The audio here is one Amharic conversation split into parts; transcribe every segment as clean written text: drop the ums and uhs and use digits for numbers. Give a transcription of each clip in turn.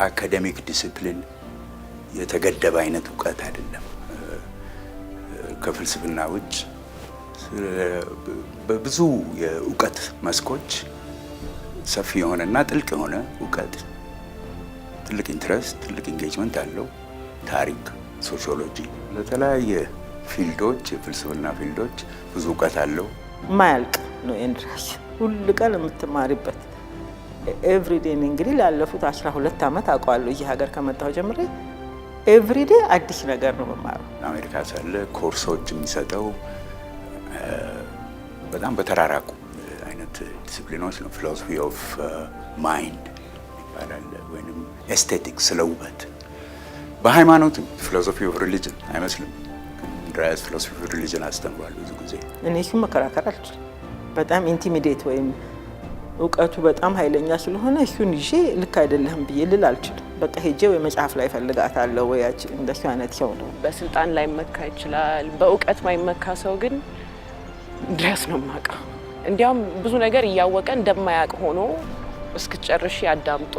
በአካዳሚክ ዲሲፕሊን የተገደበ አይነት እውቀት አይደለም። ከፍልስፍና ውጭ በብዙ የእውቀት መስኮች ሰፊ የሆነና ጥልቅ የሆነ እውቀት፣ ትልቅ ኢንትረስት፣ ትልቅ ኢንጌጅመንት አለው። ታሪክ፣ ሶሺዮሎጂ፣ ለተለያየ ፊልዶች የፍልስፍና ፊልዶች ብዙ እውቀት አለው። ማያልቅ ነው እንድራስ ሁሉ ቀን የምትማሪበት ኤቭሪዴ። እንግዲህ ላለፉት 12 ዓመት አውቀዋለሁ እዚህ ሀገር ከመጣሁ ጀምሬ ኤቭሪዴ አዲስ ነገር ነው መማረው። አሜሪካ ሳለ ኮርሶች የሚሰጠው በጣም በተራራቁ አይነት ዲሲፕሊኖች ነው። ፊሎሶፊ ኦፍ ማይንድ ይባላል ወይንም ኤስቴቲክስ፣ ስለ ውበት። በሃይማኖትም ፊሎሶፊ ኦፍ ሪሊጅን አይመስልም። ድራስ ፊሎሶፊ ኦፍ ሪሊጅን አስተምሯል ብዙ ጊዜ። እኔ እሱን መከራከር አልችልም። በጣም ኢንቲሚዴት ወይም እውቀቱ በጣም ኃይለኛ ስለሆነ እሱን ይዤ ልክ አይደለም ብዬ ልል አልችልም። በቃ ሄጄ ወይ መጽሐፍ ላይ ፈልጋታለሁ ወይ እንደሱ አይነት ሰው ነው። በስልጣን ላይ መካ ይችላል፣ በእውቀት ማይመካ ሰው ግን ድረስ ነው የማውቀው። እንዲያውም ብዙ ነገር እያወቀ እንደማያውቅ ሆኖ እስክጨርሽ ያዳምጦ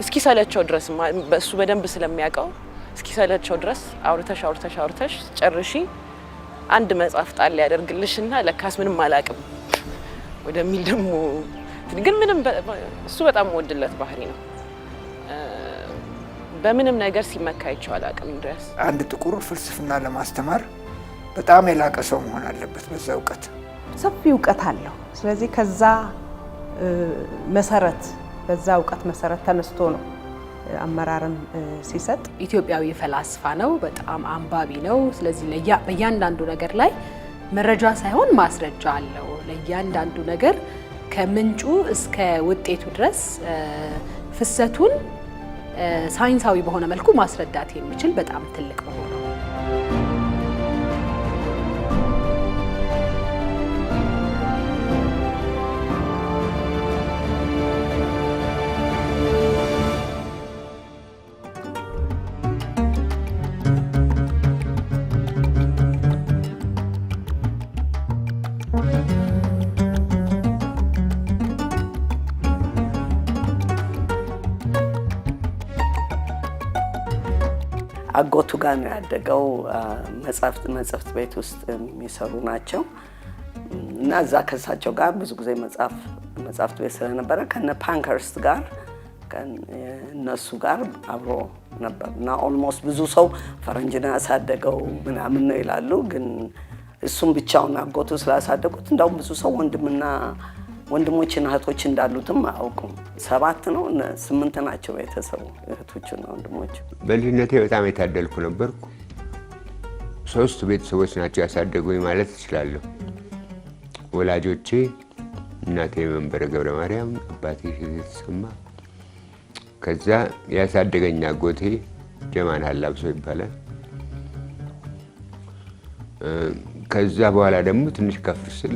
እስኪሰለቸው ድረስ በእሱ በደንብ ስለሚያውቀው እስኪሰለቸው ድረስ አውርተሽ ጨርሺ አንድ መጽሐፍ ጣል ያደርግልሽና ለካስ ምንም አላውቅም ወደሚል ደግሞ ግን ምንም እሱ በጣም ወድለት ባህሪ ነው። በምንም ነገር ሲመካ ይቻላል አቅም ድረስ አንድ ጥቁር ፍልስፍና ለማስተማር በጣም የላቀ ሰው መሆን አለበት። በዛ እውቀት ሰፊ እውቀት አለው። ስለዚህ ከዛ መሰረት በዛ እውቀት መሰረት ተነስቶ ነው አመራርም ሲሰጥ። ኢትዮጵያዊ ፈላስፋ ነው፣ በጣም አንባቢ ነው። ስለዚህ በእያንዳንዱ ነገር ላይ መረጃ ሳይሆን ማስረጃ አለው። ለእያንዳንዱ ነገር ከምንጩ እስከ ውጤቱ ድረስ ፍሰቱን ሳይንሳዊ በሆነ መልኩ ማስረዳት የሚችል በጣም ትልቅ መሆኑ ነው። አጎቱ ጋር ነው ያደገው። መጽሐፍት ቤት ውስጥ የሚሰሩ ናቸው እና እዛ ከሳቸው ጋር ብዙ ጊዜ መጽሐፍት ቤት ስለነበረ ከነ ፓንከርስት ጋር እነሱ ጋር አብሮ ነበር እና ኦልሞስት ብዙ ሰው ፈረንጅና ያሳደገው ምናምን ነው ይላሉ። ግን እሱም ብቻውን አጎቱ ስላሳደጉት እንደውም ብዙ ሰው ወንድሞችና እህቶች እንዳሉትም አያውቁም። 7 ነው 8 ናቸው ቤተሰቡ፣ እህቶችና ወንድሞች። በልጅነቴ በጣም የታደልኩ ነበርኩ። 3 ቤተሰቦች ናቸው ያሳደጉኝ ማለት እችላለሁ። ወላጆቼ እናቴ መንበረ ገብረ ማርያም፣ አባቴ ተሰማ፣ ከዛ ያሳደገኝ አጎቴ ጀማን አላብሶ ይባላል። ከዛ በኋላ ደግሞ ትንሽ ከፍ ስል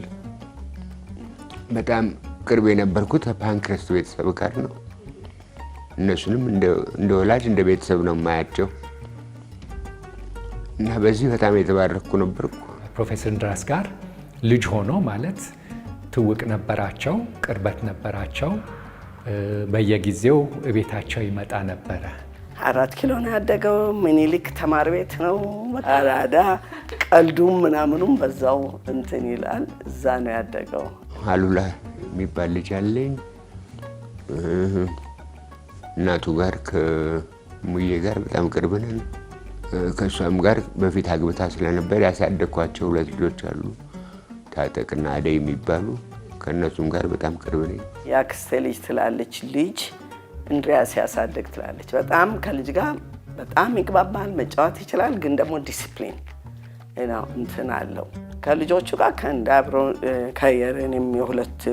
በጣም ቅርብ የነበርኩት ፓንክረስት ቤተሰብ ጋር ነው። እነሱንም እንደ ወላጅ እንደ ቤተሰብ ነው የማያቸው እና በዚህ በጣም የተባረኩ ነበርኩ። ፕሮፌሰር እንድራስ ጋር ልጅ ሆኖ ማለት ትውቅ ነበራቸው፣ ቅርበት ነበራቸው። በየጊዜው ቤታቸው ይመጣ ነበረ። 4 ኪሎ ነው ያደገው። ምኒልክ ተማሪ ቤት ነው። አራዳ ቀልዱም ምናምኑም በዛው እንትን ይላል። እዛ ነው ያደገው። አሉላ የሚባል ልጅ አለኝ። እናቱ ጋር ከሙዬ ጋር በጣም ቅርብ ነን። ከሷም ጋር በፊት አግብታ ስለነበር ያሳደግኳቸው 2 ልጆች አሉ፣ ታጠቅና አደይ የሚባሉ። ከነሱም ጋር በጣም ቅርብ ነኝ። ያክስቴ ልጅ ትላለች ልጅ እንድሪያስ ያሳደግ ትላለች። በጣም ከልጅ ጋር በጣም ይግባባል፣ መጫወት ይችላል። ግን ደግሞ ዲሲፕሊን ነው እንትን አለው። ከልጆቹ ጋር ከእንዳብሮ ከየረንም የ2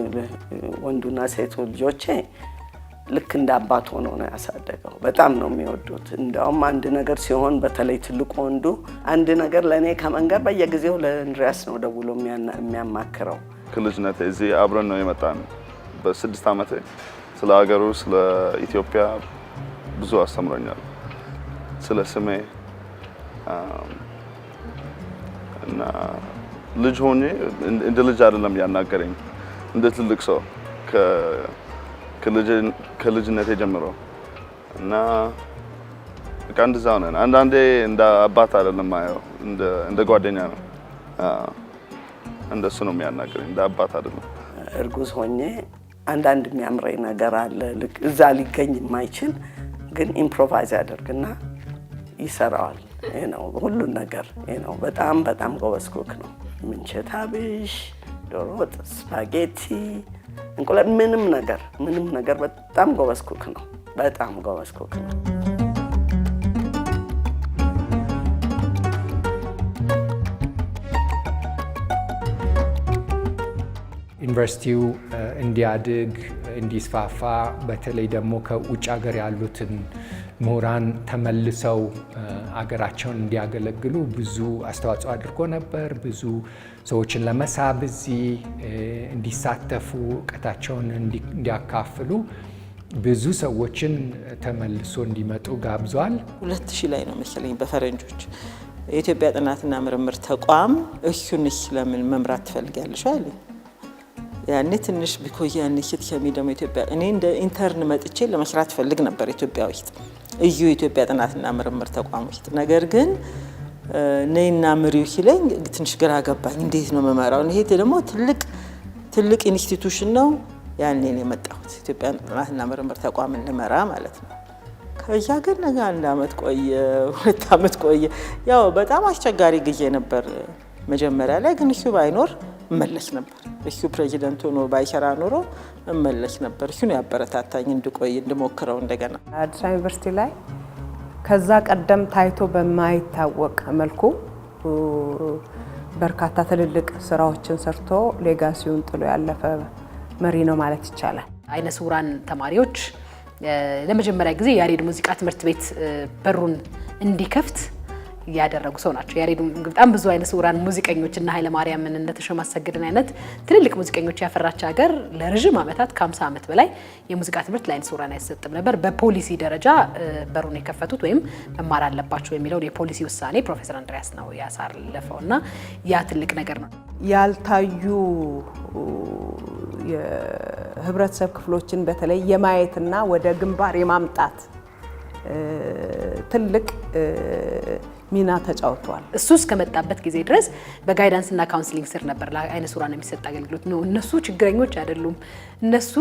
ወንዱና ሴቱ ልጆቼ ልክ እንደ አባት ሆኖ ነው ያሳደገው። በጣም ነው የሚወዱት። እንደውም አንድ ነገር ሲሆን በተለይ ትልቁ ወንዱ አንድ ነገር ለእኔ ከመንገር በየጊዜው ለእንድሪያስ ነው ደውሎ የሚያማክረው። ከልጅነቴ እዚህ አብረን ነው የመጣን። በ6 ዓመቴ ስለ ሀገሩ ስለ ኢትዮጵያ ብዙ አስተምሮኛል። ስለ ስሜ እና ልጅ ሆኜ እንደ ልጅ አይደለም ያናገረኝ፣ እንደ ትልቅ ሰው ከልጅነቴ ጀምሮ እና በቃ እንደዛው ነን። አንዳንዴ እንደ አባት አይደለም ማየው፣ እንደ ጓደኛ ነው። እንደሱ ነው የሚያናግረኝ፣ እንደ አባት አይደለም። እርጉዝ ሆኜ አንዳንድ የሚያምረኝ ነገር አለ። ልክ እዛ ሊገኝ የማይችል ግን ኢምፕሮቫይዝ ያደርግና ይሰራዋል። ነው ሁሉን ነገር ነው። በጣም ጎበዝ ኩክ ነው። ምንቸት አብሽ፣ ዶሮ ወጥ፣ ስፓጌቲ፣ እንቁላል፣ ምንም ነገር በጣም ጎበዝ ኩክ ነው። በጣም ጎበዝ ኩክ ነው። ዩኒቨርሲቲው እንዲያድግ እንዲስፋፋ በተለይ ደግሞ ከውጭ ሀገር ያሉትን ምሁራን ተመልሰው አገራቸውን እንዲያገለግሉ ብዙ አስተዋጽኦ አድርጎ ነበር። ብዙ ሰዎችን ለመሳብ እዚህ እንዲሳተፉ እውቀታቸውን እንዲያካፍሉ ብዙ ሰዎችን ተመልሶ እንዲመጡ ጋብዟል። 2000 ላይ ነው መሰለኝ በፈረንጆች የኢትዮጵያ ጥናትና ምርምር ተቋም እሱንስ ለምን መምራት ትፈልጊያለሽ አለኝ። ያኔ ትንሽ ቢኮዝ ያኔ ስትሰሚ ደግሞ ኢትዮጵያ እኔ እንደ ኢንተርን መጥቼ ለመስራት ፈልግ ነበር ኢትዮጵያ ውስጥ እዩ ኢትዮጵያ ጥናትና ምርምር ተቋም ውስጥ። ነገር ግን ነይና ምሪው ሲለኝ ትንሽ ግራ ገባኝ። እንዴት ነው መመራው? ይሄ ደግሞ ትልቅ ኢንስቲትዩሽን ነው። ያኔ ነው የመጣሁት ኢትዮጵያ ጥናትና ምርምር ተቋምን ልመራ ማለት ነው። ከዛ ግን ነገ 1 አመት ቆየ፣ 2 አመት ቆየ። ያው በጣም አስቸጋሪ ጊዜ ነበር መጀመሪያ ላይ። ግን እሱ ባይኖር እመለስ ነበር። እሱ ፕሬዚደንት ሆኖ ባይሰራ ኖሮ እመለስ ነበር። እሱ ነው ያበረታታኝ እንድቆይ እንድሞክረው እንደገና። አዲስ አበባ ዩኒቨርሲቲ ላይ ከዛ ቀደም ታይቶ በማይታወቅ መልኩ በርካታ ትልልቅ ስራዎችን ሰርቶ ሌጋሲውን ጥሎ ያለፈ መሪ ነው ማለት ይቻላል። አይነ ስውራን ተማሪዎች ለመጀመሪያ ጊዜ የያሬድ ሙዚቃ ትምህርት ቤት በሩን እንዲከፍት ያደረጉ ሰው ናቸው። ያሬድ በጣም ብዙ አይነ ስውራን ሙዚቀኞችና ኃይለ ማርያምን እንደ ተሾመ አሰግድን አይነት ትልልቅ ሙዚቀኞች ያፈራች ሀገር ለረጅም ዓመታት ከ50 ዓመት በላይ የሙዚቃ ትምህርት ለአይነ ስውራን አይሰጥም ነበር። በፖሊሲ ደረጃ በሩን የከፈቱት ወይም መማር አለባቸው የሚለውን የፖሊሲ ውሳኔ ፕሮፌሰር አንድሪያስ ነው ያሳለፈውና ያ ትልቅ ነገር ነው። ያልታዩ የህብረተሰብ ክፍሎችን በተለይ የማየትና ወደ ግንባር የማምጣት ትልቅ ሚና ተጫውተዋል። እሱ እስከመጣበት ጊዜ ድረስ በጋይዳንስ እና ካውንስሊንግ ስር ነበር ለአይነ ስውራን የሚሰጥ አገልግሎት ነው። እነሱ ችግረኞች አይደሉም። እነሱ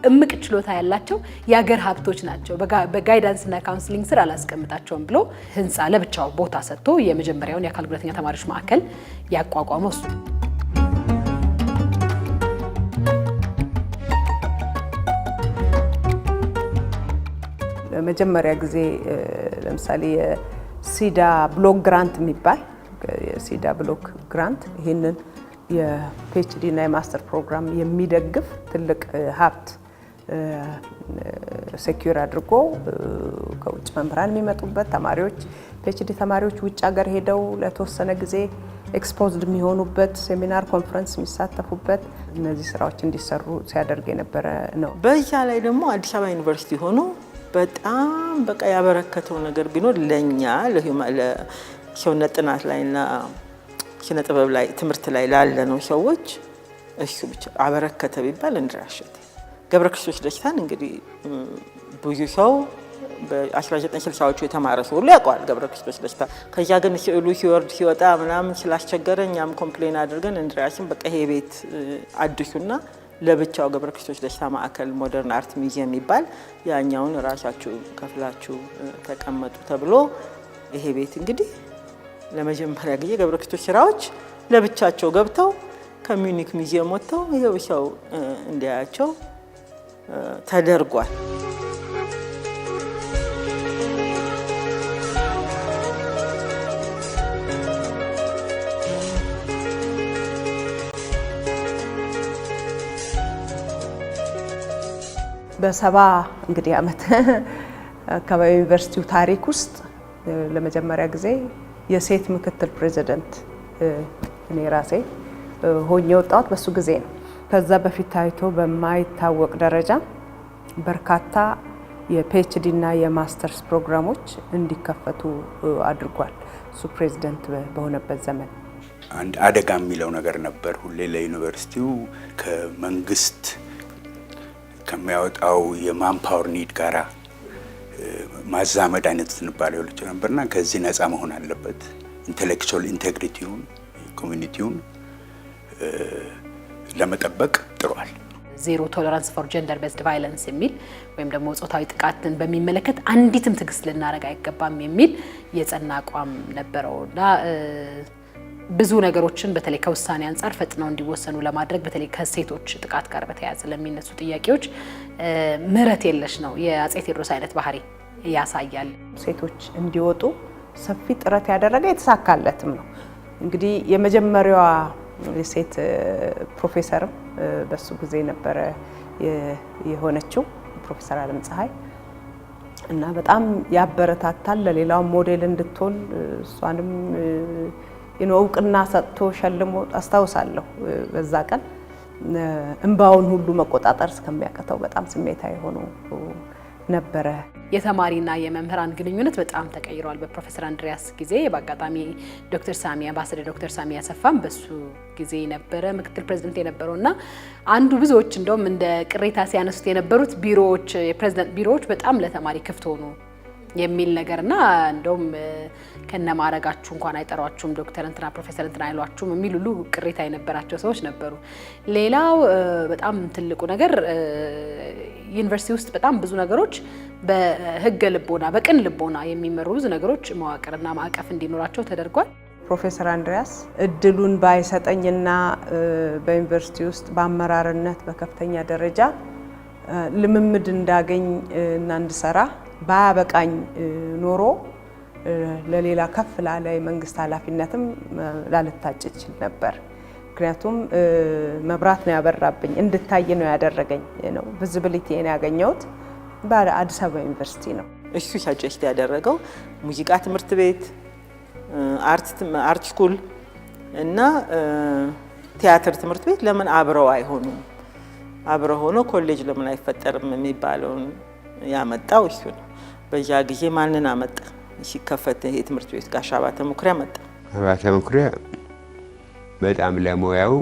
እምቅ ችሎታ ያላቸው የሀገር ሀብቶች ናቸው። በጋይዳንስ እና ካውንስሊንግ ስር አላስቀምጣቸውም ብሎ ህንፃ ለብቻው ቦታ ሰጥቶ የመጀመሪያውን የአካል ጉዳተኛ ተማሪዎች ማዕከል ያቋቋመው እሱ። መጀመሪያ ጊዜ ለምሳሌ የሲዳ ብሎክ ግራንት የሚባል የሲዳ ብሎክ ግራንት ይህንን የፒኤችዲ እና የማስተር ፕሮግራም የሚደግፍ ትልቅ ሀብት ሴኩር አድርጎ ከውጭ መምህራን የሚመጡበት ተማሪዎች ፒኤችዲ ተማሪዎች ውጭ ሀገር ሄደው ለተወሰነ ጊዜ ኤክስፖዝድ የሚሆኑበት ሴሚናር ኮንፈረንስ የሚሳተፉበት እነዚህ ስራዎች እንዲሰሩ ሲያደርግ የነበረ ነው። በዛ ላይ ደግሞ አዲስ አበባ ዩኒቨርሲቲ ሆኖ በጣም በቃ ያበረከተው ነገር ቢኖር ለኛ ለሰውነት ጥናት ላይና ኪነ ጥበብ ላይ ትምህርት ላይ ላለ ነው ሰዎች እሱ ብቻ አበረከተ ቢባል እንድሪያስ እሸቴ። ገብረ ክርስቶስ ደስታን እንግዲህ ብዙ ሰው በ1960ዎቹ የተማረ ሰው ሁሉ ያውቀዋል ገብረ ክርስቶስ ደስታ። ከዚያ ግን ስዕሉ ሲወርድ ሲወጣ ምናምን ስላስቸገረ እኛም ኮምፕሌን አድርገን እንድሪያስን በቃ ይሄ ቤት አድሱና ለብቻው ገብረ ክርስቶስ ደስታ ማዕከል ሞደርን አርት ሚውዚየም የሚባል ያኛውን ራሳችሁ ከፍላችሁ ተቀመጡ ተብሎ ይሄ ቤት እንግዲህ ለመጀመሪያ ጊዜ ገብረ ክርስቶስ ስራዎች ለብቻቸው ገብተው ከሚዩኒክ ሚውዚየም ወጥተው ይሄው ሰው እንዲያያቸው ተደርጓል። በሰባ እንግዲህ ዓመት አካባቢ ዩኒቨርሲቲው ታሪክ ውስጥ ለመጀመሪያ ጊዜ የሴት ምክትል ፕሬዚደንት እኔ ራሴ ሆኜ ወጣሁት በሱ ጊዜ ነው። ከዛ በፊት ታይቶ በማይታወቅ ደረጃ በርካታ የፒኤችዲ እና የማስተርስ ፕሮግራሞች እንዲከፈቱ አድርጓል እሱ ፕሬዚደንት በሆነበት ዘመን። አንድ አደጋ የሚለው ነገር ነበር ሁሌ ለዩኒቨርሲቲው ከመንግስት ከሚያወጣው የማንፓወር ኒድ ጋራ ማዛመድ አይነት ዝንባሌዎች ነበርና ከዚህ ነፃ መሆን አለበት። ኢንቴሌክቹዋል ኢንቴግሪቲውን ኮሚኒቲውን ለመጠበቅ ጥሯል። ዜሮ ቶለራንስ ፎር ጀንደር ቤዝድ ቫይለንስ የሚል ወይም ደግሞ ጾታዊ ጥቃትን በሚመለከት አንዲትም ትዕግስት ልናደርግ አይገባም የሚል የጸና አቋም ነበረውና ብዙ ነገሮችን በተለይ ከውሳኔ አንፃር ፈጥነው እንዲወሰኑ ለማድረግ በተለይ ከሴቶች ጥቃት ጋር በተያያዘ ለሚነሱ ጥያቄዎች ምህረት የለሽ ነው። የአፄ ቴዎድሮስ አይነት ባህሪ ያሳያል። ሴቶች እንዲወጡ ሰፊ ጥረት ያደረገ የተሳካለትም ነው። እንግዲህ የመጀመሪያዋ የሴት ፕሮፌሰር በሱ ጊዜ ነበረ የሆነችው ፕሮፌሰር አለም ፀሐይ እና በጣም ያበረታታል። ለሌላው ሞዴል እንድትሆን እሷንም እውቅና ሰጥቶ ሸልሞ አስታውሳለሁ። በዛ ቀን እንባውን ሁሉ መቆጣጠር እስከሚያቀተው በጣም ስሜታዊ ሆኖ ነበረ። የተማሪና የመምህራን ግንኙነት በጣም ተቀይሯል በፕሮፌሰር አንድሪያስ ጊዜ። በአጋጣሚ ዶክተር ሳሚ አምባሳደር ዶክተር ሳሚ አሰፋም በሱ ጊዜ ነበረ ምክትል ፕሬዝዳንት የነበረውና አንዱ ብዙዎች እንደውም እንደ ቅሬታ ሲያነሱት የነበሩት ቢሮዎች የፕሬዝዳንት ቢሮዎች በጣም ለተማሪ ክፍት ሆኑ የሚል ነገርና እንደውም ከነማረጋችሁ እንኳን አይጠሯችሁም ዶክተር እንትና ፕሮፌሰር እንትና አይሏችሁም የሚል ሁሉ ቅሬታ የነበራቸው ሰዎች ነበሩ። ሌላው በጣም ትልቁ ነገር ዩኒቨርሲቲ ውስጥ በጣም ብዙ ነገሮች በህገ ልቦና በቅን ልቦና የሚመሩ ብዙ ነገሮች መዋቅርና ማዕቀፍ እንዲኖራቸው ተደርጓል። ፕሮፌሰር አንድሪያስ እድሉን ባይሰጠኝና በዩኒቨርሲቲ ውስጥ በአመራርነት በከፍተኛ ደረጃ ልምምድ እንዳገኝ እና እንድሰራ ባያበቃኝ ኖሮ ለሌላ ከፍ ላለ የመንግስት ኃላፊነትም ላልታጭ ይችል ነበር። ምክንያቱም መብራት ነው ያበራብኝ፣ እንድታይ ነው ያደረገኝ ነው ቪዚቢሊቲን ያገኘሁት በአዲስ አበባ ዩኒቨርሲቲ ነው። እሱ ሳጀስት ያደረገው ሙዚቃ ትምህርት ቤት፣ አርት ስኩል እና ቲያትር ትምህርት ቤት ለምን አብረው አይሆኑም? አብረው ሆኖ ኮሌጅ ለምን አይፈጠርም የሚባለውን ያመጣው እሱ ነው። በዛ ጊዜ ማንን አመጣ? ሲከፈት ይሄ ትምህርት ቤት ጋሽ አባተ መኩሪያ መጣ። አባተ መኩሪያ በጣም ለሙያው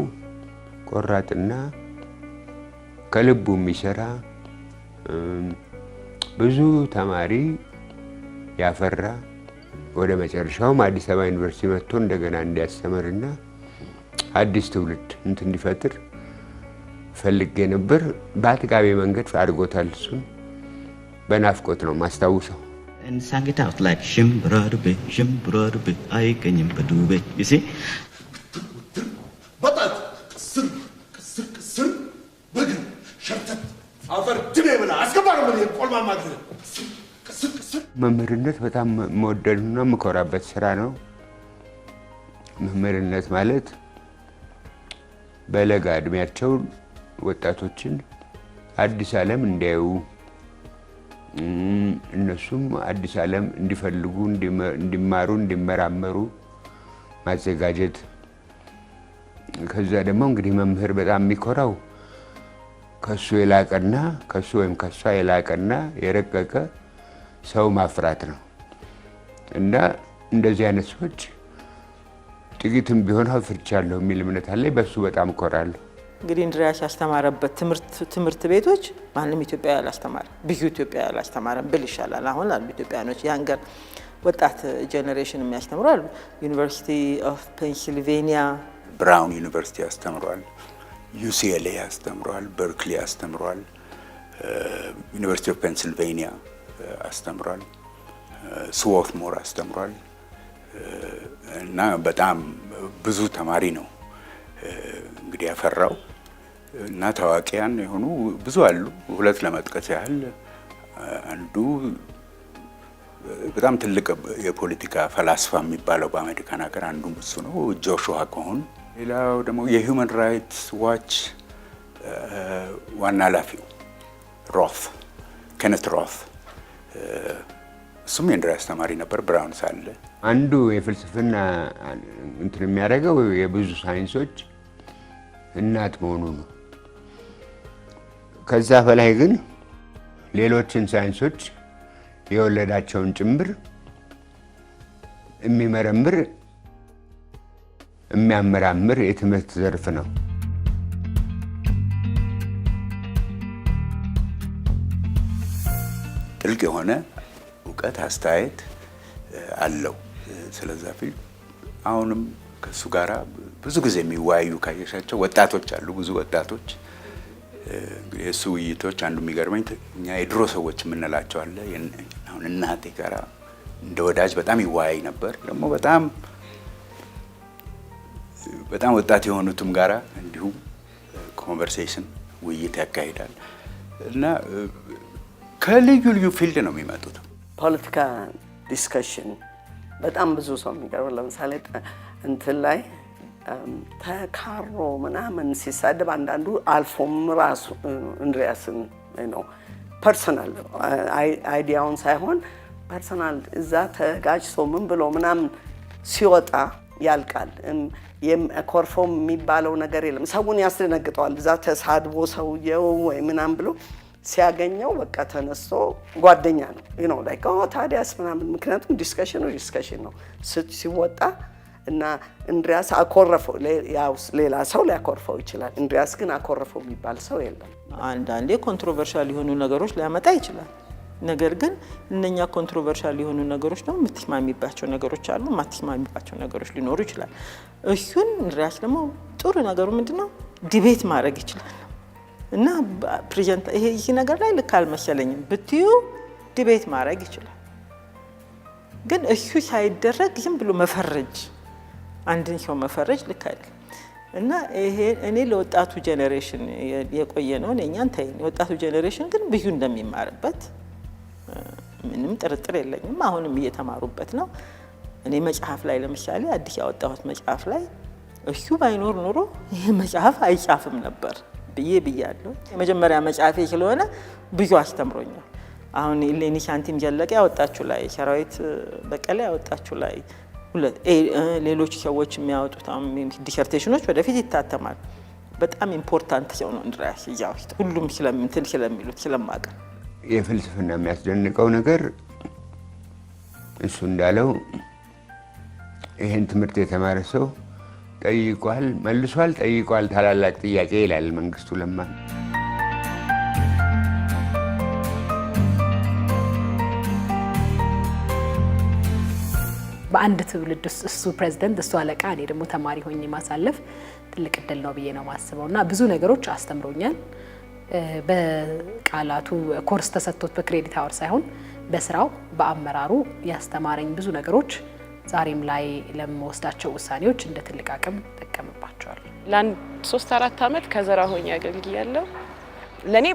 ቆራጥና ከልቡ የሚሰራ ብዙ ተማሪ ያፈራ ወደ መጨረሻውም አዲስ አበባ ዩኒቨርሲቲ መጥቶ እንደገና እንዲያስተምርና አዲስ ትውልድ እንዲፈጥር ፈልጌ ነበር። በአጥጋቢ መንገድ አድርጎታል። እሱን በናፍቆት ነው ማስታውሰው። And sang it out like shimbrarbe አይገኝም በዱቤ you see በጣት ከስር በግ ሸርተት አፈር ድሜ ብላ አስገባው ምን የቆልማ ማግረ ከስር መምህርነት በጣም መወደድና መኮራበት ስራ ነው። መምህርነት ማለት በለጋ እድሜያቸው ወጣቶችን አዲስ ዓለም እንዲያዩ እነሱም አዲስ ዓለም እንዲፈልጉ እንዲማሩ እንዲመራመሩ ማዘጋጀት። ከዛ ደግሞ እንግዲህ መምህር በጣም የሚኮራው ከሱ የላቀና ከሱ ወይም ከሷ የላቀና የረቀቀ ሰው ማፍራት ነው እና እንደዚህ አይነት ሰዎች ጥቂትም ቢሆን አፍርቻለሁ የሚል እምነት አለኝ። በሱ በጣም እኮራለሁ። እንግዲህ እንድሪያስ ያስተማረበት ትምህርት ቤቶች ማንም ኢትዮጵያ ያላስተማረ ብዙ ኢትዮጵያ ያላስተማረ ብል ይሻላል። አሁን አሉ ኢትዮጵያኖች ያንገር ወጣት ጄኔሬሽን የሚያስተምሩ አሉ። ዩኒቨርሲቲ ኦፍ ፔንሲልቬኒያ ብራውን ዩኒቨርሲቲ ያስተምሯል፣ UCLA ያስተምሯል፣ በርክሊ ያስተምሯል፣ ዩኒቨርሲቲ ኦፍ ፔንሲልቬኒያ አስተምሯል፣ ስዎርትሞር አስተምሯል እና በጣም ብዙ ተማሪ ነው እንግዲህ ያፈራው እና ታዋቂያን የሆኑ ብዙ አሉ። ሁለት ለመጥቀስ ያህል አንዱ በጣም ትልቅ የፖለቲካ ፈላስፋ የሚባለው በአሜሪካን ሀገር አንዱ እሱ ነው፣ ጆሹዋ ኮሆን። ሌላው ደግሞ የሂውማን ራይትስ ዋች ዋና ኃላፊው ኬነት ሮት፣ እሱም የእንድሪያስ ተማሪ ነበር ብራውን ሳለ። አንዱ የፍልስፍና እንትን የሚያደርገው የብዙ ሳይንሶች እናት መሆኑ ነው። ከዛ በላይ ግን ሌሎችን ሳይንሶች የወለዳቸውን ጭምር የሚመረምር የሚያመራምር የትምህርት ዘርፍ ነው። ጥልቅ የሆነ እውቀት አስተያየት አለው ስለዛ ፊልም። አሁንም ከሱ ጋራ ብዙ ጊዜ የሚወያዩ ካየሻቸው ወጣቶች አሉ፣ ብዙ ወጣቶች። እንግዲህ የእሱ ውይይቶች አንዱ የሚገርመኝ እኛ የድሮ ሰዎች የምንላቸው አለ። አሁን እናቴ ጋራ እንደ ወዳጅ በጣም ይወያይ ነበር። ደግሞ በጣም ወጣት የሆኑትም ጋራ እንዲሁ ኮንቨርሴሽን ውይይት ያካሂዳል እና ከልዩ ልዩ ፊልድ ነው የሚመጡት። ፖለቲካ ዲስከሽን በጣም ብዙ ሰው የሚቀርበው ለምሳሌ እንትን ላይ ተካሮ ምናምን ሲሳደብ አንዳንዱ አልፎም ራሱ እንድሪያስን ነው ፐርሰናል አይዲያውን ሳይሆን ፐርሰናል እዛ ተጋጭ ሰው ምን ብሎ ምናምን ሲወጣ ያልቃል። ኮርፎም የሚባለው ነገር የለም። ሰውን ያስደነግጠዋል። እዛ ተሳድቦ ሰውየው ወይ ምናምን ብሎ ሲያገኘው በቃ ተነስቶ ጓደኛ ነው ላይክ ታዲያስ ምናምን። ምክንያቱም ዲስከሽን ነው ሲወጣ እና እንድሪያስ አኮረፈው። ሌላ ሰው ሊያኮርፈው ይችላል። እንድሪያስ ግን አኮረፈው የሚባል ሰው የለም። አንዳንዴ ኮንትሮቨርሻል የሆኑ ነገሮች ሊያመጣ ይችላል። ነገር ግን እነኛ ኮንትሮቨርሻል የሆኑ ነገሮች ነው የምትስማሚባቸው ነገሮች አሉ፣ የማትስማሚባቸው ነገሮች ሊኖሩ ይችላል። እሱን እንድሪያስ ደግሞ ጥሩ ነገሩ ምንድነው ዲቤት ማድረግ ይችላል። እና ፕሬዘንት ይሄ ነገር ላይ ልክ አልመሰለኝም ብትዩ ዲቤት ማድረግ ይችላል። ግን እሱ ሳይደረግ ዝም ብሎ መፈረጅ፣ አንድን ሰው መፈረጅ ልክ አይደለም። እና ይሄ እኔ ለወጣቱ ጄኔሬሽን የቆየ ነው እኛን ታይ የወጣቱ ጄኔሬሽን ግን ብዙ እንደሚማርበት ምንም ጥርጥር የለኝም። አሁንም እየተማሩበት ነው። እኔ መጽሐፍ ላይ ለምሳሌ አዲስ ያወጣሁት መጽሐፍ ላይ እሱ ባይኖር ኖሮ ይሄ መጽሐፍ አይጻፍም ነበር ብያለሁ። የመጀመሪያ መጽሐፌ ስለሆነ ብዙ አስተምሮኛል። አሁን ኢሌኒ ሳንቲም ዘለቀ ያወጣችሁ ላይ፣ ሰራዊት በቀለ ያወጣችሁ ላይ፣ ሌሎች ሰዎች የሚያወጡት ዲሰርቴሽኖች ወደፊት ይታተማል። በጣም ኢምፖርታንት ሰው ነው እንድሪያስ እዛ ውስጥ ሁሉም ስለሚሉት ስለማቀ የፍልስፍና የሚያስደንቀው ነገር እሱ እንዳለው ይህን ትምህርት የተማረ ሰው ጠይቋል፣ መልሷል፣ ጠይቋል ታላላቅ ጥያቄ ይላል መንግስቱ ለማ። በአንድ ትውልድ ውስጥ እሱ ፕሬዝዳንት እሱ አለቃ እኔ ደግሞ ተማሪ ሆኜ ማሳለፍ ትልቅ እድል ነው ብዬ ነው ማስበው እና ብዙ ነገሮች አስተምሮኛል። በቃላቱ ኮርስ ተሰጥቶት በክሬዲት አወር ሳይሆን በስራው በአመራሩ ያስተማረኝ ብዙ ነገሮች ዛሬም ላይ ለምወስዳቸው ውሳኔዎች እንደ ትልቅ አቅም ተጠቀምባቸዋል። ለአንድ 3-4 ዓመት ከዘራ ሆኜ አገልግያለሁ። ለኔ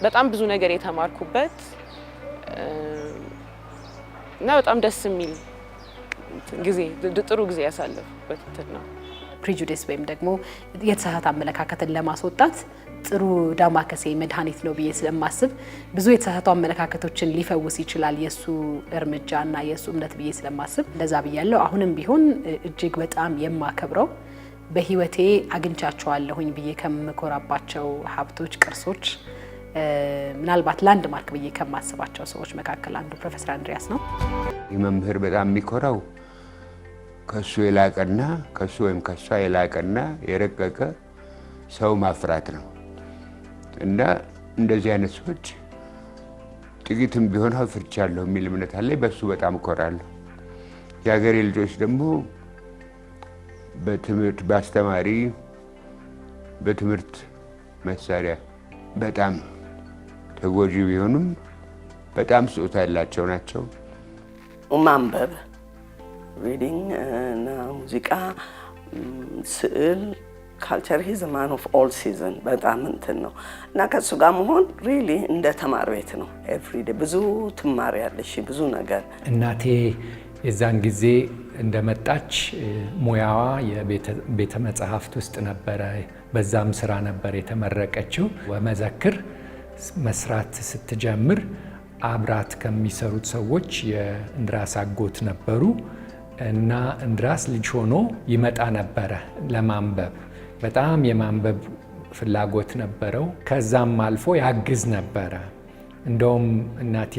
በጣም ብዙ ነገር የተማርኩበት እና በጣም ደስ የሚል ጊዜ ጥሩ ጊዜ ያሳለፍኩበት ነው። ፕሪጁዲስ ወይም ደግሞ የተሳሳተ አመለካከትን ለማስወጣት ጥሩ ዳማከሴ መድኃኒት ነው ብዬ ስለማስብ ብዙ የተሳሳቱ አመለካከቶችን ሊፈውስ ይችላል የሱ እርምጃና የሱ እምነት ብዬ ስለማስብ እንደዛ ብያለሁ። አሁንም ቢሆን እጅግ በጣም የማከብረው በህይወቴ አግኝቻቸዋለሁኝ ብዬ ከምኮራባቸው ሀብቶች፣ ቅርሶች ምናልባት ላንድ ማርክ ብዬ ከማስባቸው ሰዎች መካከል አንዱ ፕሮፌሰር እንድሪያስ ነው። መምህር በጣም የሚኮራው ከሱ የላቀና ከሱ ወይም ከሷ የላቀና የረቀቀ ሰው ማፍራት ነው እና እንደዚህ አይነት ሰዎች ጥቂትም ቢሆን አፍርቻለሁ የሚል እምነት አለኝ። በሱ በጣም እኮራለሁ። የሀገሬ ልጆች ደግሞ በትምህርት በአስተማሪ በትምህርት መሳሪያ በጣም ተጎጂ ቢሆኑም በጣም ስጦታ ያላቸው ናቸው። ማንበብ ሪዲንግ እና ሙዚቃ፣ ስዕል፣ ካልቸር ሂዝ ማን ኦፍ ኦል ሲዝን በጣም እንትን ነው እና ከሱ ጋር መሆን ሪሊ እንደ ተማሪ ቤት ነው። ኤቭሪዴ ብዙ ትማሪያለሽ ብዙ ነገር። እናቴ የዛን ጊዜ እንደመጣች ሙያዋ የቤተ መጽሐፍት ውስጥ ነበረ። በዛም ስራ ነበር የተመረቀችው። ወመዘክር መስራት ስትጀምር አብራት ከሚሰሩት ሰዎች የእንድራስ አጎት ነበሩ እና እንድራስ ልጅ ሆኖ ይመጣ ነበረ ለማንበብ። በጣም የማንበብ ፍላጎት ነበረው። ከዛም አልፎ ያግዝ ነበረ። እንደውም እናቴ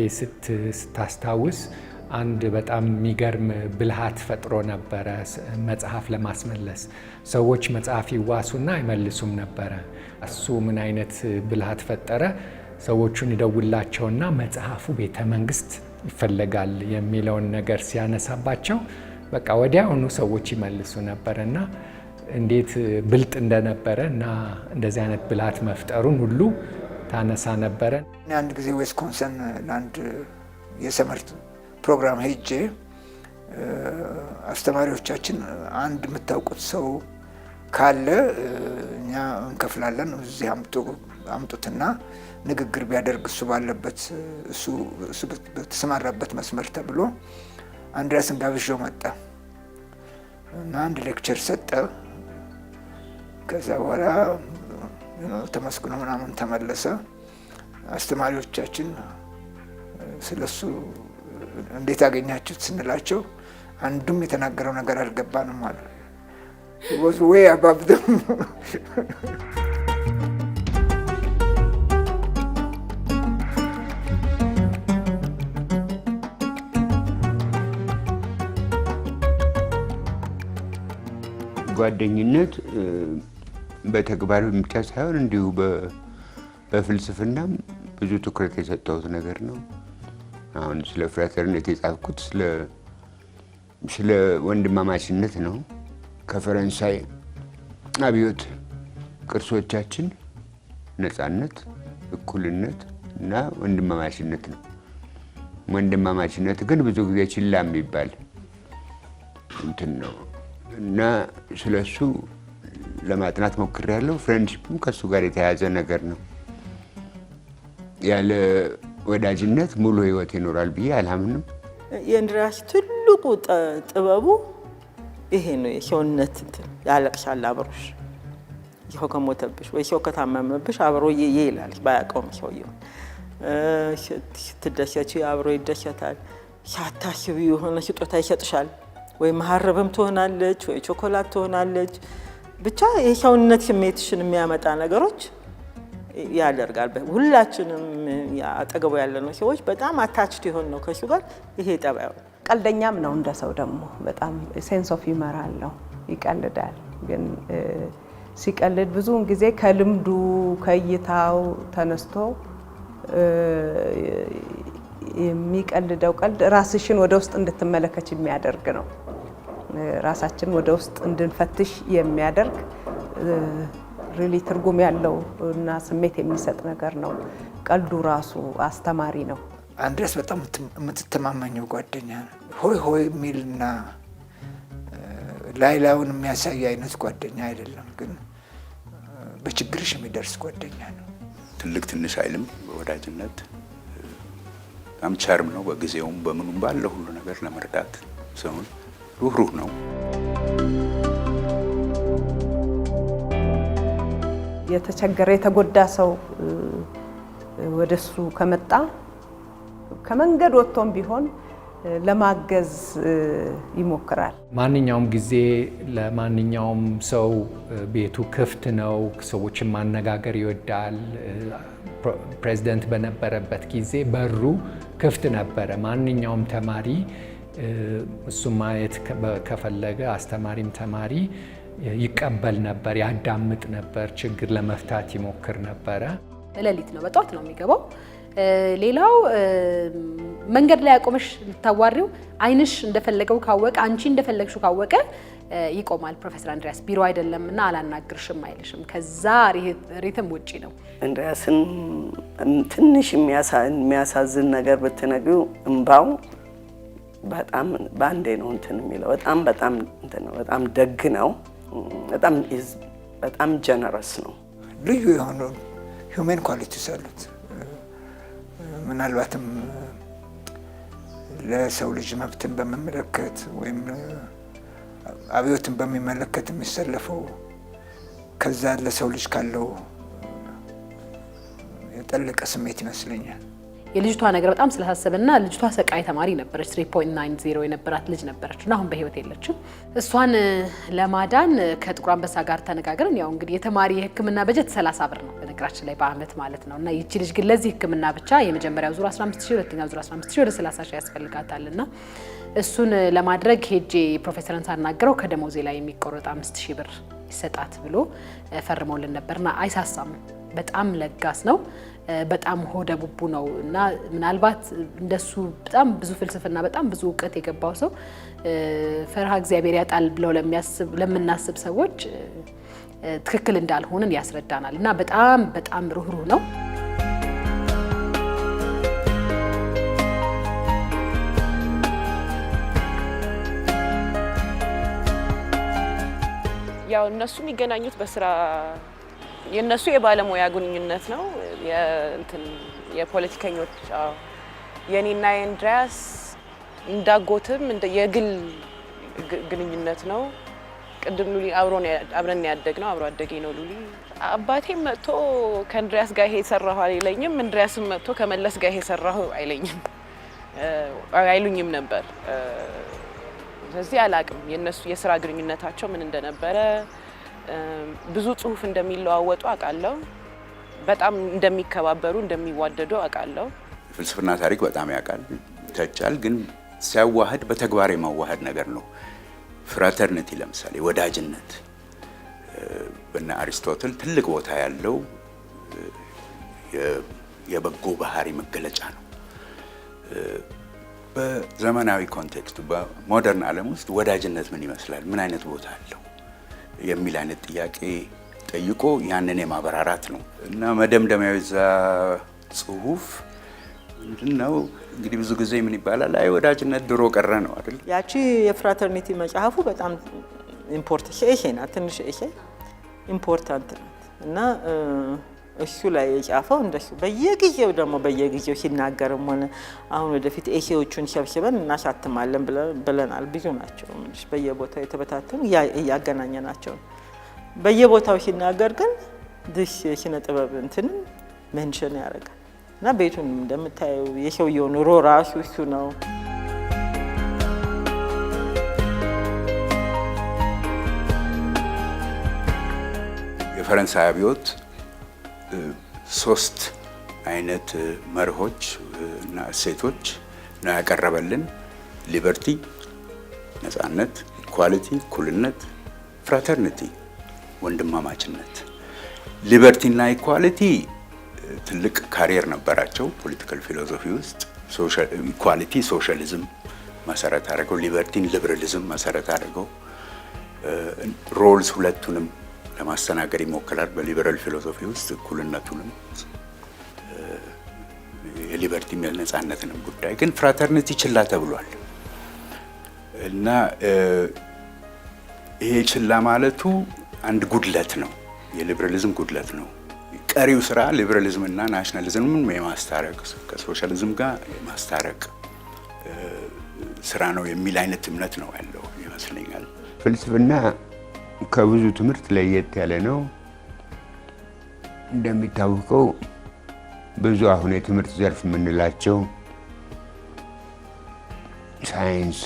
ስታስታውስ አንድ በጣም የሚገርም ብልሃት ፈጥሮ ነበረ መጽሐፍ ለማስመለስ። ሰዎች መጽሐፍ ይዋሱና አይመልሱም ነበረ። እሱ ምን አይነት ብልሃት ፈጠረ? ሰዎቹን ይደውላቸውና መጽሐፉ ቤተ መንግስት ይፈለጋል የሚለውን ነገር ሲያነሳባቸው በቃ ወዲያውኑ ሰዎች ይመልሱ ነበር እና እንዴት ብልጥ እንደነበረ እና እንደዚህ አይነት ብልሃት መፍጠሩን ሁሉ ታነሳ ነበረ። አንድ ጊዜ ዊስኮንሰን ለአንድ የሰመር ፕሮግራም ሄጄ አስተማሪዎቻችን አንድ የምታውቁት ሰው ካለ እኛ እንከፍላለን፣ እዚህ አምጡትና ንግግር ቢያደርግ እሱ ባለበት እሱ በተሰማራበት መስመር ተብሎ አንድሪያስን ጋብዣው መጣ እና አንድ ሌክቸር ሰጠ። ከዛ በኋላ ተመስግኖ ምናምን ተመለሰ። አስተማሪዎቻችን ስለሱ እንዴት አገኛችሁት ስንላቸው አንዱም የተናገረው ነገር አልገባንም አሉ። was way above them. ጓደኝነት በተግባር ብቻ ሳይሆን እንዲሁ በፍልስፍናም ብዙ ትኩረት የሰጠሁት ነገር ነው። አሁን ስለ ፍራተርኔት የጻፍኩት ስለ ወንድማማችነት ነው። ከፈረንሳይ አብዮት ቅርሶቻችን ነፃነት፣ እኩልነት እና ወንድማማችነት ነው። ወንድማማችነት ግን ብዙ ጊዜ ችላ የሚባል እንትን ነው እና ስለሱ ለማጥናት ሞክሬያለሁ። ፍሬንድሺፕም ከሱ ጋር የተያያዘ ነገር ነው። ያለ ወዳጅነት ሙሉ ህይወት ይኖራል ብዬ አላምንም። የእንድሪያስ ትልቁ ጥበቡ ይሄ ነው። የሰውነት እንትን ያለቅሳል አብሮሽ፣ ሰው ከሞተብሽ ወይ ሰው ከታመመብሽ አብሮ ይላል። ባያውቀውም ሰውየው ስትደሰቺ አብሮ ይደሰታል። ሳታስቢ የሆነ ስጦታ ይሰጥሻል። ወይ መሀረብም ትሆናለች ወይ ቾኮላት ትሆናለች። ብቻ የሰውነት ስሜትሽን የሚያመጣ ነገሮች ያደርጋል። ሁላችንም አጠገቡ ያለነው ሰዎች በጣም አታችድ የሆን ነው ከሱ ጋር። ይሄ ጠባዩ ቀልደኛም ነው። እንደ ሰው ደግሞ በጣም ሴንስ ኦፍ ሂውመር አለው። ይቀልዳል። ግን ሲቀልድ ብዙውን ጊዜ ከልምዱ ከእይታው ተነስቶ የሚቀልደው ቀልድ ራስሽን ወደ ውስጥ እንድትመለከች የሚያደርግ ነው። ራሳችን ወደ ውስጥ እንድንፈትሽ የሚያደርግ ሪሊ ትርጉም ያለው እና ስሜት የሚሰጥ ነገር ነው። ቀልዱ ራሱ አስተማሪ ነው። አንድሪያስ በጣም የምትተማመኘው ጓደኛ ነው። ሆይ ሆይ የሚልና ላይላውን የሚያሳይ አይነት ጓደኛ አይደለም፣ ግን በችግርሽ የሚደርስ ጓደኛ ነው። ትልቅ ትንሽ አይልም። በወዳጅነት በጣም ቻርም ነው። በጊዜውም በምኑም ባለ ሁሉ ነገር ለመርዳት ሰውን ሩህሩህ ነው። የተቸገረ የተጎዳ ሰው ወደሱ ከመጣ ከመንገድ ወጥቶም ቢሆን ለማገዝ ይሞክራል። ማንኛውም ጊዜ ለማንኛውም ሰው ቤቱ ክፍት ነው። ሰዎችን ማነጋገር ይወዳል። ፕሬዝደንት በነበረበት ጊዜ በሩ ክፍት ነበረ። ማንኛውም ተማሪ እሱም ማየት ከፈለገ አስተማሪም ተማሪ ይቀበል ነበር፣ ያዳምጥ ነበር፣ ችግር ለመፍታት ይሞክር ነበረ። ሌሊት ነው፣ በጧት ነው የሚገባው። ሌላው መንገድ ላይ አቆመሽ ልታዋሪው አይንሽ እንደፈለገው ካወቀ አንቺ እንደፈለግሽው ካወቀ ይቆማል። ፕሮፌሰር አንድሪያስ ቢሮ አይደለምና አላናግርሽም አይልሽም። ከዛ ሪትም ውጪ ነው። አንድሪያስን ትንሽ የሚያሳዝን ነገር ብትነግሪው እምባው በጣም ባንዴ ነው እንትን የሚለው። በጣም ደግ ነው። በጣም ጀነረስ ነው። ልዩ የሆኑ ሂውመን ኳሊቲስ አሉት። ምናልባትም ለሰው ልጅ መብትን በሚመለከት ወይም አብዮትን በሚመለከት የሚሰለፈው ከዛ ለሰው ልጅ ካለው የጠለቀ ስሜት ይመስለኛል። የልጅቷ ነገር በጣም ስላሳሰበና ልጅቷ ሰቃይ ተማሪ ነበረች። 3.90 የነበራት ልጅ ነበረች እና አሁን በህይወት የለችም። እሷን ለማዳን ከጥቁር አንበሳ ጋር ተነጋግረን ያው እንግዲህ የተማሪ የሕክምና በጀት 30 ብር ነው በነገራችን ላይ በአመት ማለት ነው። እና ይቺ ልጅ ግን ለዚህ ሕክምና ብቻ የመጀመሪያው ዙር 15000፣ ሁለተኛው ዙር 15000 ወደ 30000 ያስፈልጋታልና እሱን ለማድረግ ሄጄ ፕሮፌሰርን ሳናገረው ከደሞዜ ላይ የሚቆረጥ 5000 ብር ይሰጣት ብሎ ፈርመውልን ነበርና አይሳሳም። በጣም ለጋስ ነው። በጣም ሆደ ቡቡ ነው እና ምናልባት እንደሱ በጣም ብዙ ፍልስፍና በጣም ብዙ እውቀት የገባው ሰው ፈርሃ እግዚአብሔር ያጣል ብለው ለምናስብ ሰዎች ትክክል እንዳልሆንን ያስረዳናል እና በጣም በጣም ሩህሩህ ነው። ያው እነሱ የሚገናኙት በስራ የነሱ የባለሙያ ግንኙነት ነው። የፖለቲከኞች የኔና የእንድሪያስ እንዳጎትም የግል ግንኙነት ነው። ቅድም ሉሊ አብረን ያደግነው አብሮ አደጌ ነው ሉሊ። አባቴም መጥቶ ከእንድሪያስ ጋር ይሄ ሰራሁ አይለኝም፣ እንድሪያስም መጥቶ ከመለስ ጋር ይሄ ሰራሁ አይሉኝም ነበር። ስለዚህ አላቅም የነሱ የስራ ግንኙነታቸው ምን እንደነበረ። ብዙ ጽሁፍ እንደሚለዋወጡ አውቃለሁ። በጣም እንደሚከባበሩ እንደሚዋደዱ አውቃለሁ። ፍልስፍና ታሪክ በጣም ያውቃል፣ ይተቻል። ግን ሲያዋህድ በተግባር የማዋሃድ ነገር ነው። ፍራተርኒቲ ለምሳሌ ወዳጅነት በእነ አሪስቶትል ትልቅ ቦታ ያለው የበጎ ባህሪ መገለጫ ነው። በዘመናዊ ኮንቴክስት በሞደርን ዓለም ውስጥ ወዳጅነት ምን ይመስላል፣ ምን አይነት ቦታ አለው የሚል አይነት ጥያቄ ጠይቆ ያንን የማብራራት ነው እና መደምደሚያው እዛ ጽሁፍ ምንድነው እንግዲህ ብዙ ጊዜ ምን ይባላል፣ አይ ወዳጅነት ድሮ ቀረ ነው አይደል? ያቺ የፍራተርኒቲ መጽሐፉ በጣም ትንሽ ኢምፖርታንት ናት እና እሱ ላይ የጻፈው እንደሱ በየጊዜው ሲናገርም ሆነ አሁን ወደፊት ኤሴዎቹን ሰብስበን እናሳትማለን ብለናል። ብዙ ናቸው በየቦታው የተበታተኑ እያገናኘናቸው ነው። በየቦታው ሲናገር ግን የኪነ ጥበብ እንትንን ሜንሽን ያደርጋል እና ቤቱን እንደምታየው የሰውየው ኑሮ ራሱ እሱ ነው። የፈረንሳይ አብዮት 3 አይነት መርሆች እና እሴቶች ነው ያቀረበልን። ሊበርቲ ነፃነት፣ ኢኳሊቲ እኩልነት፣ ፍራተርኒቲ ወንድማማችነት። ሊበርቲ እና ኢኳሊቲ ትልቅ ካሪየር ነበራቸው ፖለቲካል ፊሎሶፊ ውስጥ። ኢኳሊቲ ሶሻሊዝም መሰረት አድርገው፣ ሊበርቲን ሊበራሊዝም መሰረት አድርገው ሮልስ ሁለቱንም ለማስተናገድ ይሞክራል። በሊበራል ፊሎሶፊ ውስጥ እኩልነቱንም የሊበርቲ የነፃነትንም ጉዳይ ግን ፍራተርኒቲ ችላ ተብሏል እና ይሄ ችላ ማለቱ አንድ ጉድለት ነው፣ የሊበራሊዝም ጉድለት ነው። ቀሪው ስራ ሊበራሊዝም እና ናሽናሊዝምን የማስታረቅ ከሶሻሊዝም ጋር የማስታረቅ ስራ ነው የሚል አይነት እምነት ነው ያለው ይመስለኛል። ፍልስፍና ከብዙ ትምህርት ለየት ያለ ነው። እንደሚታወቀው ብዙ አሁን የትምህርት ዘርፍ የምንላቸው ሳይንስ፣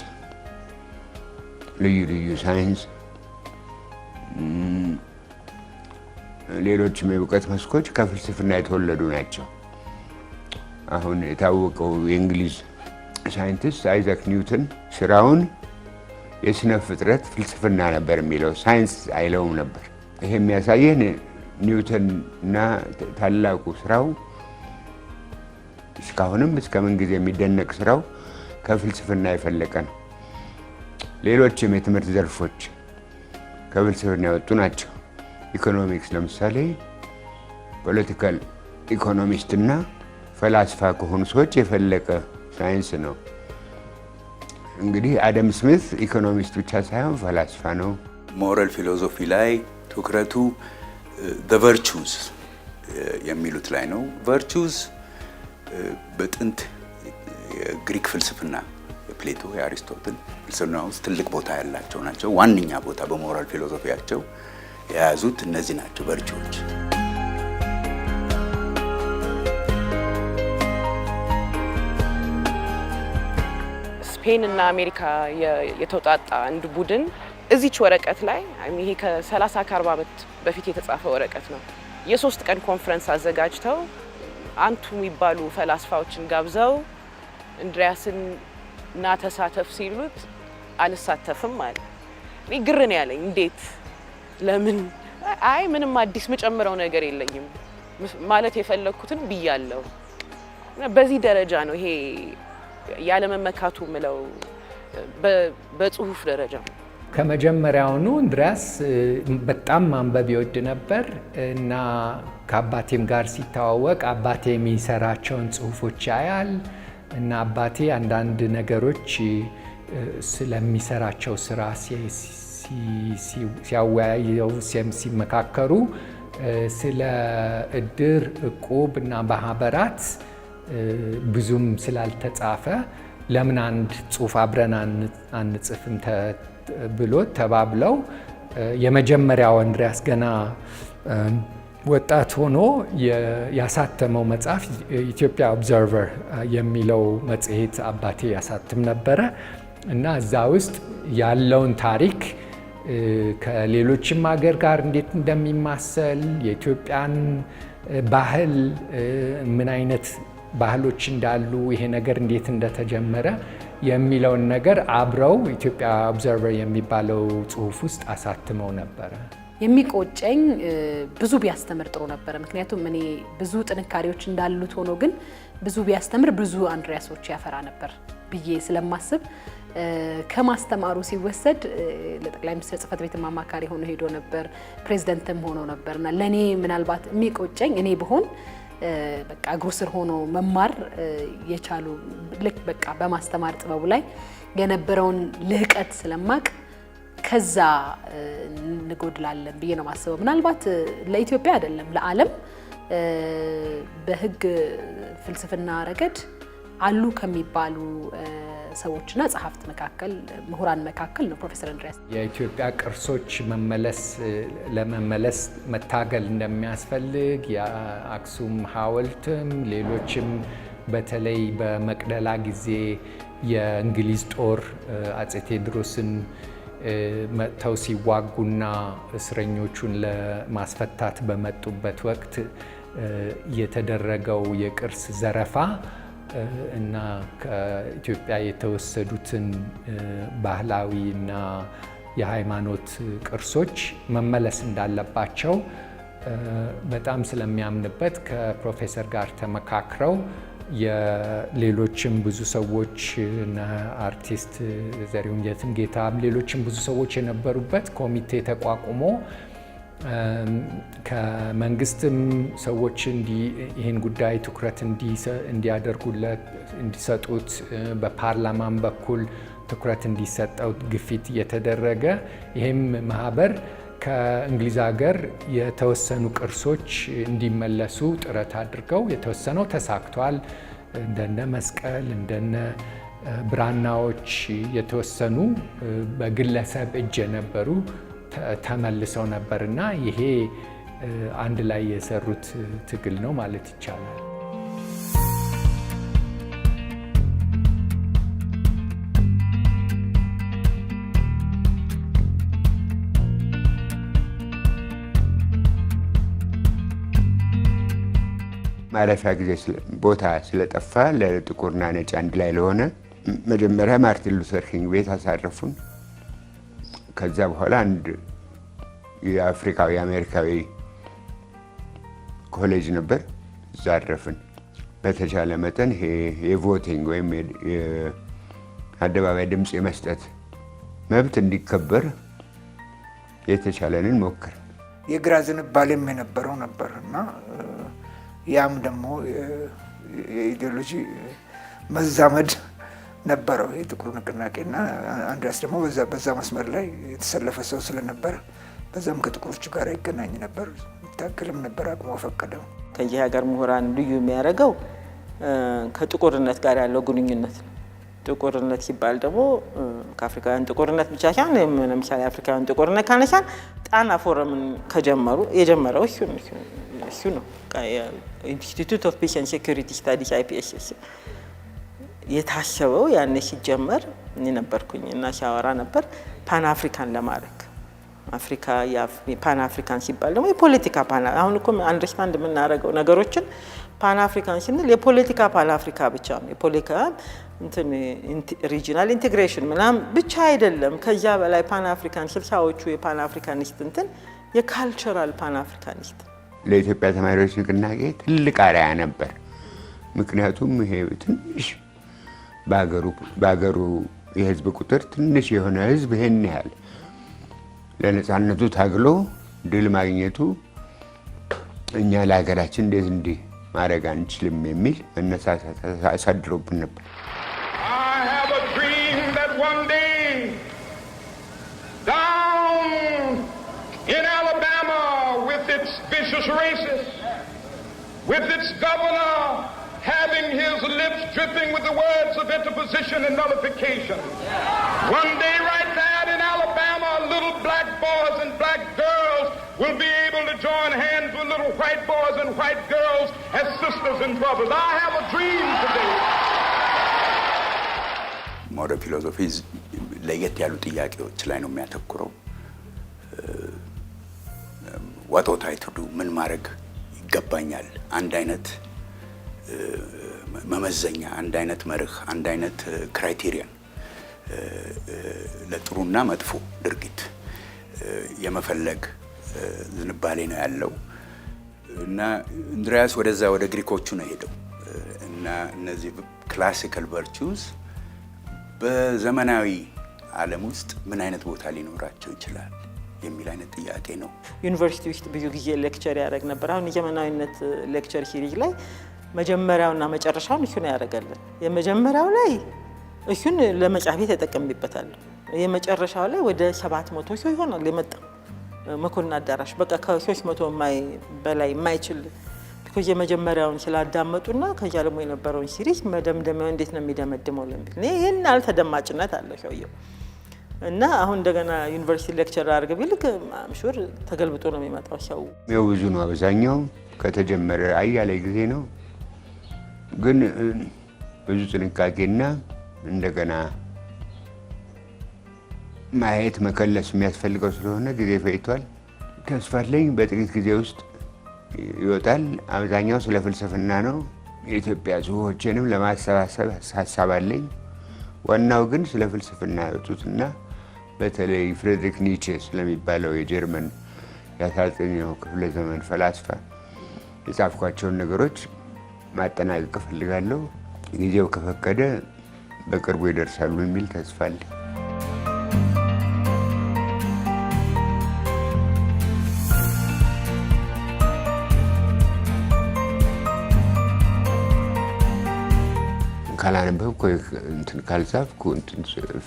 ልዩ ልዩ ሳይንስ፣ ሌሎችም የእውቀት መስኮች ከፍልስፍና የተወለዱ ናቸው። አሁን የታወቀው የእንግሊዝ ሳይንቲስት አይዛክ ኒውተን ስራውን የስነ ፍጥረት ፍልስፍና ነበር የሚለው፣ ሳይንስ አይለውም ነበር። ይሄ የሚያሳየን ኒውተን እና ታላቁ ስራው እስካሁንም እስከ ምን ጊዜ የሚደነቅ ስራው ከፍልስፍና የፈለቀ ነው። ሌሎችም የትምህርት ዘርፎች ከፍልስፍና የወጡ ናቸው። ኢኮኖሚክስ ለምሳሌ ፖለቲካል ኢኮኖሚስት እና ፈላስፋ ከሆኑ ሰዎች የፈለቀ ሳይንስ ነው። እንግዲህ አደም ስሚት ኢኮኖሚስት ብቻ ሳይሆን ፈላስፋ ነው። ሞራል ፊሎሶፊ ላይ ትኩረቱ ቨርቹስ የሚሉት ላይ ነው። ቨርቹስ በጥንት የግሪክ ፍልስፍና የፕሌቶ የአሪስቶትል ፍልስፍና ውስጥ ትልቅ ቦታ ያላቸው ናቸው። ዋነኛ ቦታ በሞራል ፊሎሶፊያቸው የያዙት እነዚህ ናቸው ቨርቹዎች። ስፔን እና አሜሪካ የተውጣጣ አንድ ቡድን እዚች ወረቀት ላይ ይሄ ከ30 ከ40 ዓመት በፊት የተጻፈ ወረቀት ነው። የ3 ቀን ኮንፈረንስ አዘጋጅተው አንቱ የሚባሉ ፈላስፋዎችን ጋብዘው እንድሪያስን ና ተሳተፍ ሲሉት አልሳተፍም አለ። እኔ ግር ነው ያለኝ። እንዴት? ለምን? አይ ምንም አዲስ መጨመረው ነገር የለኝም ማለት የፈለኩትን ብያለሁ። በዚህ ደረጃ ነው ይሄ ያለመመካቱ ምለው በጽሁፍ ደረጃ። ከመጀመሪያውኑ እንድሪያስ በጣም ማንበብ ይወድ ነበር እና ከአባቴም ጋር ሲተዋወቅ አባቴ የሚሰራቸውን ጽሁፎች ያያል እና አባቴ አንዳንድ ነገሮች ስለሚሰራቸው ስራ ሲያወያየው ሲመካከሩ ስለ እድር፣ እቁብ እና ማህበራት ብዙም ስላልተጻፈ ለምን አንድ ጽሁፍ አብረን አንጽፍም ብሎ ተባብለው የመጀመሪያው እንድሪያስ ገና ወጣት ሆኖ ያሳተመው መጽሐፍ ኢትዮጵያ ኦብዘርቨር የሚለው መጽሔት አባቴ ያሳትም ነበረ እና እዛ ውስጥ ያለውን ታሪክ ከሌሎችም ሀገር ጋር እንዴት እንደሚማሰል የኢትዮጵያን ባህል ምን አይነት ባህሎች እንዳሉ ይሄ ነገር እንዴት እንደተጀመረ የሚለውን ነገር አብረው ኢትዮጵያ ኦብዘርቨር የሚባለው ጽሁፍ ውስጥ አሳትመው ነበረ። የሚቆጨኝ ብዙ ቢያስተምር ጥሩ ነበረ። ምክንያቱም እኔ ብዙ ጥንካሬዎች እንዳሉት ሆኖ ግን ብዙ ቢያስተምር ብዙ አንድሪያሶች ያፈራ ነበር ብዬ ስለማስብ ከማስተማሩ ሲወሰድ ለጠቅላይ ሚኒስትር ጽህፈት ቤት አማካሪ ሆኖ ሄዶ ነበር፣ ፕሬዝዳንትም ሆኖ ነበርና ለኔ ምናልባት የሚቆጨኝ እኔ ብሆን በቃ እግሩ ስር ሆኖ መማር የቻሉ ልክ በቃ በማስተማር ጥበቡ ላይ የነበረውን ልህቀት ስለማቅ ከዛ እንጎድላለን ብዬ ነው ማስበው። ምናልባት ለኢትዮጵያ አይደለም ለዓለም በህግ ፍልስፍና ረገድ አሉ ከሚባሉ ሰዎችና ጸሐፍት መካከል ምሁራን መካከል ነው ፕሮፌሰር እንድሪያስ። የኢትዮጵያ ቅርሶች ለመመለስ መታገል እንደሚያስፈልግ የአክሱም ሐውልትም ሌሎችም በተለይ በመቅደላ ጊዜ የእንግሊዝ ጦር አጼ ቴዎድሮስን መጥተው ሲዋጉና እስረኞቹን ለማስፈታት በመጡበት ወቅት የተደረገው የቅርስ ዘረፋ እና ከኢትዮጵያ የተወሰዱትን ባህላዊ እና የሃይማኖት ቅርሶች መመለስ እንዳለባቸው በጣም ስለሚያምንበት ከፕሮፌሰር ጋር ተመካክረው የሌሎችም ብዙ ሰዎች እና አርቲስት ዘሪሁን የትምጌታም ሌሎችም ብዙ ሰዎች የነበሩበት ኮሚቴ ተቋቁሞ ከመንግስትም ሰዎች ይህን ጉዳይ ትኩረት እንዲያደርጉለት እንዲሰጡት በፓርላማም በኩል ትኩረት እንዲሰጠው ግፊት እየተደረገ ይህም ማህበር ከእንግሊዝ ሀገር የተወሰኑ ቅርሶች እንዲመለሱ ጥረት አድርገው የተወሰነው ተሳክቷል። እንደነ መስቀል እንደነ ብራናዎች የተወሰኑ በግለሰብ እጅ የነበሩ ተመልሰው ነበርና ይሄ አንድ ላይ የሰሩት ትግል ነው ማለት ይቻላል። ማለፊያ ጊዜ ቦታ ስለጠፋ ለጥቁርና ነጭ አንድ ላይ ለሆነ መጀመሪያ ማርቲን ሉተር ኪንግ ቤት አሳረፉን። ከዛ በኋላ አንድ የአፍሪካዊ አሜሪካዊ ኮሌጅ ነበር፣ እዛ አረፍን። በተቻለ መጠን ይሄ የቮቲንግ ወይም የአደባባይ ድምፅ የመስጠት መብት እንዲከበር የተቻለንን ሞክር። የግራ ዝንባሌም የነበረው ነበር እና ያም ደግሞ የኢዲዮሎጂ መዛመድ ነበረው የጥቁር ንቅናቄና አንድሪያስ ደግሞ በዛ መስመር ላይ የተሰለፈ ሰው ስለነበረ በዛም ከጥቁሮቹ ጋር ይገናኝ ነበር፣ ይታገልም ነበር አቅሙ ፈቀደው። ከዚህ ሀገር ምሁራን ልዩ የሚያደርገው ከጥቁርነት ጋር ያለው ግንኙነት ነው። ጥቁርነት ሲባል ደግሞ ከአፍሪካውያን ጥቁርነት ብቻ ሳይሆን ለምሳሌ አፍሪካውያን ጥቁርነት ካነሳን ጣና ፎረምን የጀመረው እሱ ነው። ኢንስቲትዩት ኦፍ ፒስ ኤንድ ሴኩሪቲ ስታዲስ IPSS የታሰበው ያኔ ሲጀመር እኔ ነበርኩኝ እና ሲያወራ ነበር ፓን አፍሪካን ለማድረግ አፍሪካ ፓን አፍሪካን ሲባል ደግሞ የፖለቲካ ፓን አሁን እኮ አንደርስታንድ የምናደርገው ነገሮችን ፓን አፍሪካን ስንል የፖለቲካ ፓን አፍሪካ ብቻ ነው። የፖለቲካ እንትን ሪጂናል ኢንቴግሬሽን ምናምን ብቻ አይደለም። ከዛ በላይ ፓን አፍሪካን 60ዎቹ የፓን አፍሪካኒስት እንትን የካልቸራል ፓን አፍሪካኒስት ለኢትዮጵያ ተማሪዎች ንቅናቄ ትልቅ አርአያ ነበር። ምክንያቱም ይሄ ትንሽ በሀገሩ የህዝብ ቁጥር ትንሽ የሆነ ህዝብ ይሄን ያህል ለነፃነቱ ታግሎ ድል ማግኘቱ እኛ ለሀገራችን እንዴት እንዲህ ማድረግ አንችልም የሚል መነሳሳት አሳድሮብን ነበር። I have a dream that one day down in Alabama with its vicious racists, with its governor having his lips dripping with the words of interposition and nullification. One day right there in Alabama, little black boys and black girls will be able to join hands with little white boys and white girls as sisters and brothers. I have a dream today. ሞደርን ፊሎሶፊ ለየት ያሉ ጥያቄዎች ላይ ነው የሚያተኩረው። what ought I to do? ምን ማድረግ ይገባኛል? አንድ አይነት መመዘኛ፣ አንድ አይነት መርህ፣ አንድ አይነት ክራይቴሪያን ለጥሩና መጥፎ ድርጊት የመፈለግ ዝንባሌ ነው ያለው እና እንድሪያስ ወደዛ ወደ ግሪኮቹ ነው ሄደው እና እነዚህ ክላሲካል ቨርቹስ በዘመናዊ ዓለም ውስጥ ምን አይነት ቦታ ሊኖራቸው ይችላል የሚል አይነት ጥያቄ ነው። ዩኒቨርሲቲ ውስጥ ብዙ ጊዜ ሌክቸር ያደርግ ነበር። አሁን የዘመናዊነት ሌክቸር ሲሪዝ ላይ መጀመሪያውና መጨረሻውን እሱ ነው ያደርጋለን። የመጀመሪያው ላይ እሱን ለመጻፍ ተጠቀምበታል። የመጨረሻው ላይ ወደ 700 ሰው ይሆናል የመጣ መኮንን አዳራሽ በቃ ከ300 በላይ የማይችል because የመጀመሪያውን ስላዳመጡና ከዛ ደግሞ የነበረውን ሲሪዝ መደምደሚያው እንዴት ነው የሚደመድመው ለምን ይሄን አልተደማጭነት አለ ሰውየው እና አሁን እንደገና ዩኒቨርሲቲ ሌክቸር አድርገ ቢልክ አምሹር ተገልብጦ ነው የሚመጣው ሰው ነው። ብዙ ነው አብዛኛው ከተጀመረ አያሌ ጊዜ ነው። ግን ብዙ ጥንቃቄና እንደገና ማየት መከለስ የሚያስፈልገው ስለሆነ ጊዜ ፈጅቷል። ተስፋ አለኝ በጥቂት ጊዜ ውስጥ ይወጣል። አብዛኛው ስለ ፍልስፍና ነው። የኢትዮጵያ ጽሑፎችንም ለማሰባሰብ ሀሳብ አለኝ። ዋናው ግን ስለ ፍልስፍና ያወጡትና በተለይ ፍሬድሪክ ኒቼ ስለሚባለው የጀርመን የ19ኛው ክፍለ ዘመን ፈላስፋ የጻፍኳቸውን ነገሮች ማጠናቀቅ እፈልጋለሁ። ጊዜው ከፈቀደ በቅርቡ ይደርሳሉ የሚል ተስፋ አለኝ። ካላነበብኩ እንትን ካልጻፍኩ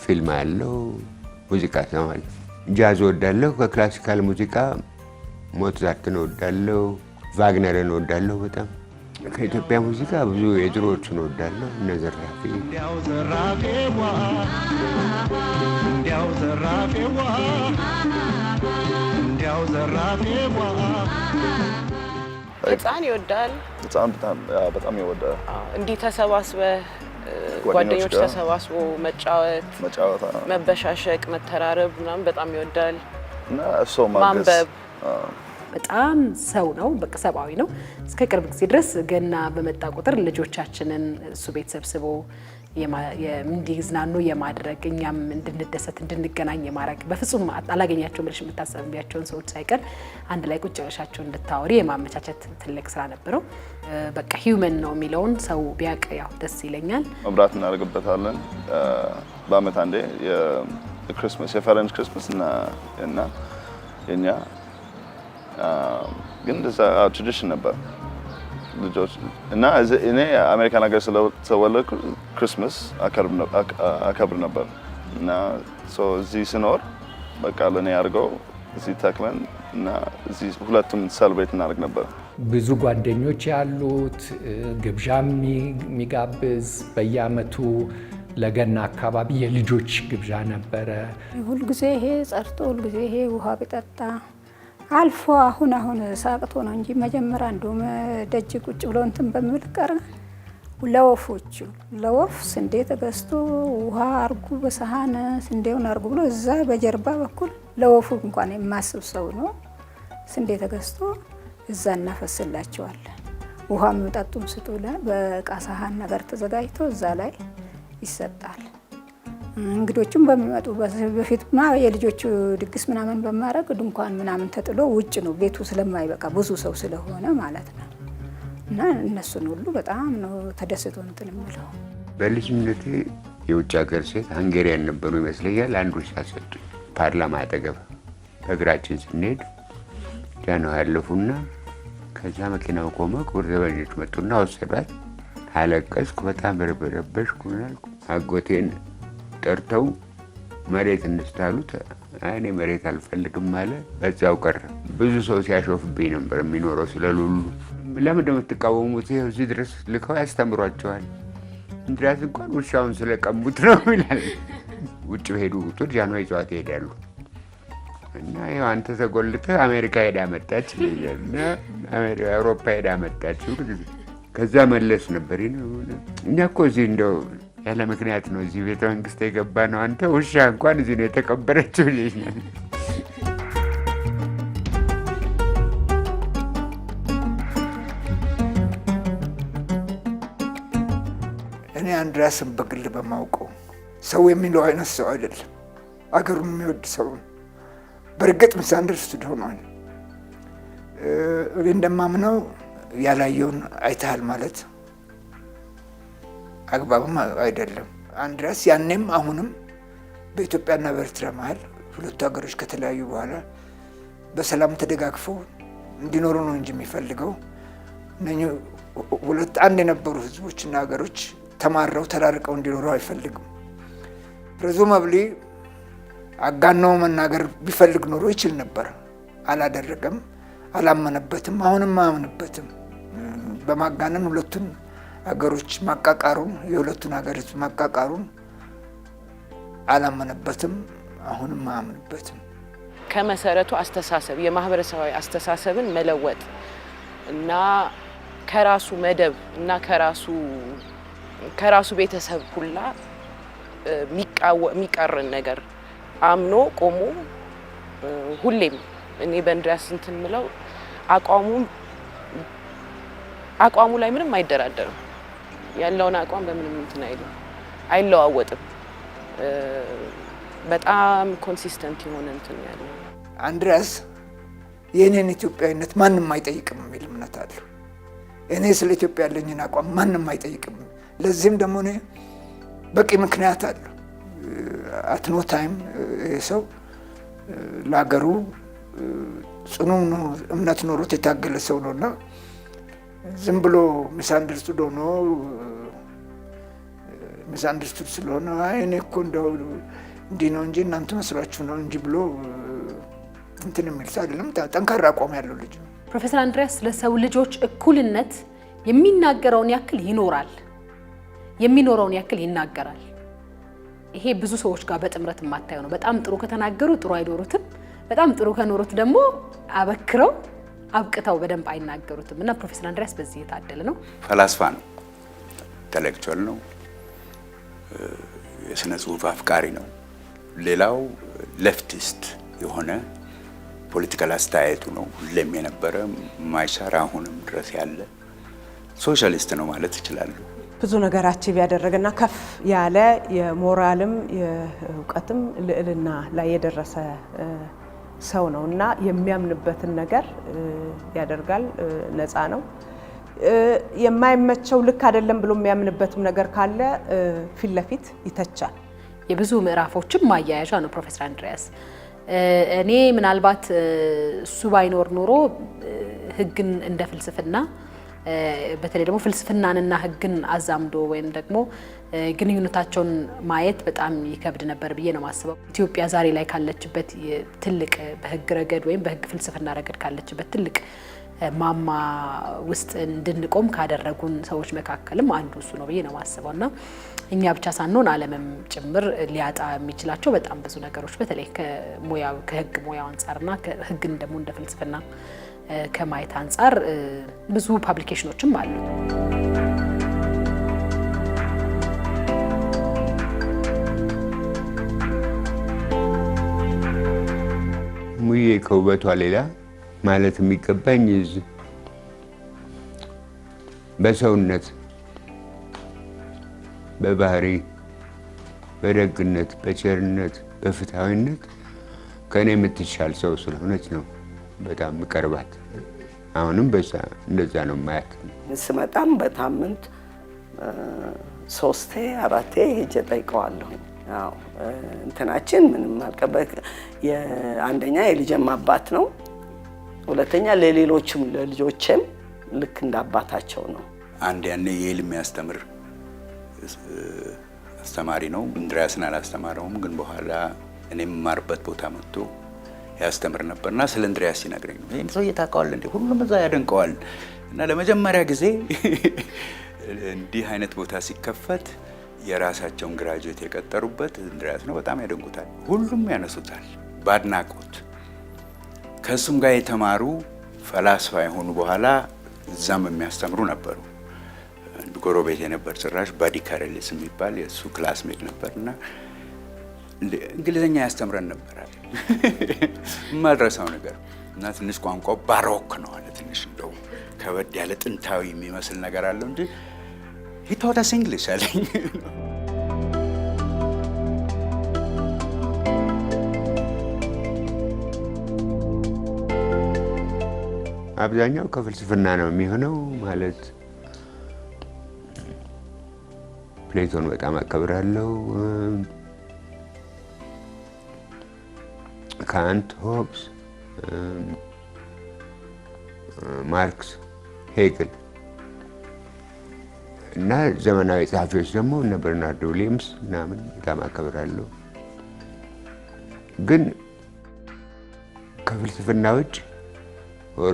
ፊልም ያለው ሙዚቃ ሰማለሁ። ጃዝ እወዳለሁ። ከክላሲካል ሙዚቃ ሞትዛርትን እወዳለሁ፣ ቫግነርን እወዳለሁ በጣም። ከኢትዮጵያ ሙዚቃ ብዙ የድሮዎቹን እወዳለሁ። እነ ዘራፊ እንዲያው ዘራፊዋ እንዲያው ዘራፊዋ እንዲያው ዘራፊዋ ህፃን ይወዳል። ህፃን በጣም ይወዳል። እንዲህ ተሰባስበህ ጓደኞች ተሰባስቦ መጫወት፣ መበሻሸቅ፣ መተራረብ ምናምን በጣም ይወዳል እና ሰው ማንበብ በጣም ሰው ነው። በቃ ሰብአዊ ነው። እስከ ቅርብ ጊዜ ድረስ ገና በመጣ ቁጥር ልጆቻችንን እሱ ቤት ሰብስቦ እንዲዝናኑ የማድረግ እኛም እንድንደሰት እንድንገናኝ የማድረግ በፍጹም አላገኛቸው ብለሽ የምታሰቢያቸውን ሰዎች ሳይቀር አንድ ላይ ቁጭ ብለሻቸው እንድታወሪ የማመቻቸት ትልቅ ስራ ነበረው። በቃ ሂውመን ነው የሚለውን ሰው ቢያውቅ ያው ደስ ይለኛል። መብራት እናደርግበታለን በአመት አንዴ የክሪስማስ የፈረንጅ ክሪስማስ እና የኛ ግን እንደዛ ትራዲሽን ነበር። ልጆች እና እኔ አሜሪካን ሀገር ስለተወለድኩ ክሪስማስ አከብር ነበር እና እዚህ ስኖር በቃ ለእኔ አድርገው እዚህ ተክለን እና እዚህ ሁለቱም ሰልብሬት እናደርግ ነበር። ብዙ ጓደኞች ያሉት ግብዣ የሚጋብዝ በየአመቱ ለገና አካባቢ የልጆች ግብዣ ነበረ። ሁልጊዜ ይሄ ጸርቶ ሁልጊዜ ይሄ ውሃ ቢጠጣ አልፎ አሁን ሳቅቶ ነው እንጂ መጀመሪያ እንደውም ደጅ ቁጭ ብሎ እንትን በሚል ቀረ ለወፎቹ ለወፍ ስንዴ ተገዝቶ ውሃ አርጉ በሰሃን ስንዴውን አርጉ ብሎ እዛ በጀርባ በኩል ለወፉ እንኳን የማስብ ሰው ነው። ስንዴ ተገዝቶ እዛ እናፈስላቸዋለን። ውሃ የሚጠጡም ስጡለ በቃ ሰሃን ነገር ተዘጋጅቶ እዛ ላይ ይሰጣል። እንግዶቹም በሚመጡ በፊትማ የልጆቹ ድግስ ምናምን በማድረግ ድንኳን ምናምን ተጥሎ ውጭ ነው ቤቱ ስለማይበቃ ብዙ ሰው ስለሆነ ማለት ነው። እና እነሱን ሁሉ በጣም ነው ተደስቶ እንትን የምለው። በልጅነቴ የውጭ ሀገር ሴት ሃንጌሪያን ነበሩ ይመስለኛል። አንዱ ሲያሰጡኝ ፓርላማ አጠገብ በእግራችን ስንሄድ ጃነው ያለፉና ከዛ መኪናው ቆመ። ክቡር ዘበኞች መጡና ወሰዷት። አለቀስኩ። በጣም ረበሽኩ። አጎቴን ጠርተው መሬት እንስታሉት። እኔ መሬት አልፈልግም አለ። በዛው ቀረ። ብዙ ሰው ሲያሾፍብኝ ነበር የሚኖረው ስለሉሉ። ለምን እንደምትቃወሙት ይኸው እዚህ ድረስ ልከው ያስተምሯቸዋል። እንድራስ እንኳን ውሻውን ስለቀሙት ነው ይላል። ውጭ በሄዱ ቁጥር ጃንሆይ ይዘዋት ይሄዳሉ። እና ይኸው አንተ ተጎልተህ አሜሪካ ሄዳ መጣች እና አውሮፓ ሄዳ መጣች። ከዛ መለስ ነበር። እኛ እኮ እዚህ እንደው ያለ ምክንያት ነው እዚህ ቤተ መንግስት የገባ ነው። አንተ ውሻ እንኳን እዚህ ነው የተቀበረችው ይለኛል። እኔ አንድሪያስን በግል በማውቀው ሰው የሚለው አይነት ሰው አይደለም። አገሩን የሚወድ ሰው ነው። በእርግጥ ሚስአንደርስቱድ ሆኗል። እኔ እንደማምነው ያላየውን አይተሃል ማለት አግባብም አይደለም። አንድሪያስ ያኔም አሁንም በኢትዮጵያና በኤርትራ መሀል ሁለቱ ሀገሮች ከተለያዩ በኋላ በሰላም ተደጋግፈው እንዲኖሩ ነው እንጂ የሚፈልገው እነኚህ ሁለት አንድ የነበሩ ህዝቦችና ሀገሮች ተማረው ተራርቀው እንዲኖሩ አይፈልግም። ፕሬዙመብሊ አጋነው መናገር ቢፈልግ ኖሮ ይችል ነበር። አላደረገም፣ አላመነበትም፣ አሁንም አያምንበትም። በማጋነን ሁለቱን ሀገሮች ማቃቃሩን የሁለቱን ሀገሮች ማቃቃሩን አላመነበትም፣ አሁንም አያምንበትም። ከመሰረቱ አስተሳሰብ የማህበረሰባዊ አስተሳሰብን መለወጥ እና ከራሱ መደብ እና ከራሱ ቤተሰብ ሁላ የሚቃረን ነገር አምኖ ቆሞ ሁሌም እኔ በእንድሪያስ እንትን ምለው አቋሙ ላይ ምንም አይደራደርም። ያለውን አቋም በምንም እንትን አይለዋወጥም። በጣም ኮንሲስተንት የሆነ እንትን ያለው አንድሪያስ የእኔን ኢትዮጵያዊነት ማንም አይጠይቅም የሚል እምነት አለው። እኔ ስለ ኢትዮጵያ ያለኝን አቋም ማንም አይጠይቅም። ለዚህም ደግሞ እኔ በቂ ምክንያት አለው። አትኖ ታይም ሰው ለሀገሩ ጽኑ እምነት ኖሮት የታገለ ሰው ነውና ዝም ብሎ ሚስአንደርስቱድ ሆኖ ሚስአንደርስቱድ ስለሆነ እኔ እኮ እንደው እንዲህ ነው እንጂ እናንተ መስሏችሁ ነው እንጂ ብሎ እንትን የሚል አይደለም። ጠንካራ አቋም ያለው ልጅ ነው። ፕሮፌሰር አንድሪያስ ለሰው ልጆች እኩልነት የሚናገረውን ያክል ይኖራል፣ የሚኖረውን ያክል ይናገራል። ይሄ ብዙ ሰዎች ጋር በጥምረት የማታየው ነው። በጣም ጥሩ ከተናገሩ ጥሩ አይኖሩትም፣ በጣም ጥሩ ከኖሩት ደግሞ አበክረው አብቅተው በደንብ አይናገሩትም። እና ፕሮፌሰር አንድሪያስ በዚህ የታደለ ነው። ፈላስፋ ነው፣ ኢንተሌክቹዋል ነው፣ የስነ ጽሁፍ አፍቃሪ ነው። ሌላው ሌፍቲስት የሆነ ፖለቲካል አስተያየቱ ነው ሁሌም የነበረ ማይሻር አሁንም ድረስ ያለ ሶሻሊስት ነው ማለት ይችላሉ። ብዙ ነገር አቺቭ ያደረገና ከፍ ያለ የሞራልም የእውቀትም ልዕልና ላይ የደረሰ ሰው ነው እና የሚያምንበትን ነገር ያደርጋል። ነፃ ነው። የማይመቸው ልክ አይደለም ብሎ የሚያምንበትም ነገር ካለ ፊት ለፊት ይተቻል። የብዙ ምዕራፎችም ማያያዣ ነው ፕሮፌሰር አንድሪያስ። እኔ ምናልባት እሱ ባይኖር ኖሮ ህግን እንደ ፍልስፍና በተለይ ደግሞ ፍልስፍናንና ህግን አዛምዶ ወይም ደግሞ ግንኙነታቸውን ማየት በጣም ይከብድ ነበር ብዬ ነው ማስበው። ኢትዮጵያ ዛሬ ላይ ካለችበት ትልቅ በህግ ረገድ ወይም በህግ ፍልስፍና ረገድ ካለችበት ትልቅ ማማ ውስጥ እንድንቆም ካደረጉን ሰዎች መካከልም አንዱ እሱ ነው ብዬ ነው ማስበው እና እኛ ብቻ ሳንሆን ዓለምም ጭምር ሊያጣ የሚችላቸው በጣም ብዙ ነገሮች በተለይ ከህግ ሙያው አንጻርና ህግን ደግሞ እንደ ፍልስፍና ከማየት አንጻር ብዙ ፐብሊኬሽኖችም አሉ። ሙዬ ከውበቷ ሌላ ማለት የሚገባኝ በሰውነት በባህሪ በደግነት፣ በቸርነት፣ በፍትሃዊነት ከእኔ የምትሻል ሰው ስለሆነች ነው በጣም ምቀርባት። አሁንም እንደዛ ነው ማያት። ስመጣም በሳምንት 3 4 ሄጄ ጠይቀዋለሁ። አዎ እንትናችን ምንም አልቀበል። አንደኛ የልጄም አባት ነው፣ ሁለተኛ ለሌሎችም ለልጆችም ልክ እንደ አባታቸው ነው። አንድ ያኔ የኤል የሚያስተምር አስተማሪ ነው። እንድሪያስን አላስተማረውም፣ ግን በኋላ እኔ የምማርበት ቦታ መጥቶ ያስተምር ነበርና ስለ እንድሪያስ ሲነግረኝ ነው ይሄን ሰው ታውቀዋለህ እንዴ? ሁሉም እዛ ያደንቀዋል። እና ለመጀመሪያ ጊዜ እንዲህ አይነት ቦታ ሲከፈት የራሳቸውን ግራጁዌት የቀጠሩበት እንድሪያስ ነው። በጣም ያደንቁታል፣ ሁሉም ያነሱታል በአድናቆት። ከእሱም ጋር የተማሩ ፈላስፋ የሆኑ በኋላ እዛም የሚያስተምሩ ነበሩ። ጎረቤት የነበር ጭራሽ ባዲ ካሬሊስ የሚባል የእሱ ክላስሜት ነበር እና እንግሊዝኛ ያስተምረን ነበራል። የማልረሳው ነገር እና ትንሽ ቋንቋው ባሮክ ነው አለ። ትንሽ እንደው ከበድ ያለ ጥንታዊ የሚመስል ነገር አለው እንጂ he taught us English አለኝ። አብዛኛው ከፍልስፍና ነው የሚሆነው። ማለት ፕሌቶን በጣም አከብራለሁ። ካንት፣ ሆብስ፣ ማርክስ፣ ሄግል እና ዘመናዊ ጸሐፊዎች ደግሞ እነ በርናርድ ዊሊየምስ ምናምን በጣም አከብራለሁ። ግን ከፍልስፍና ውጭ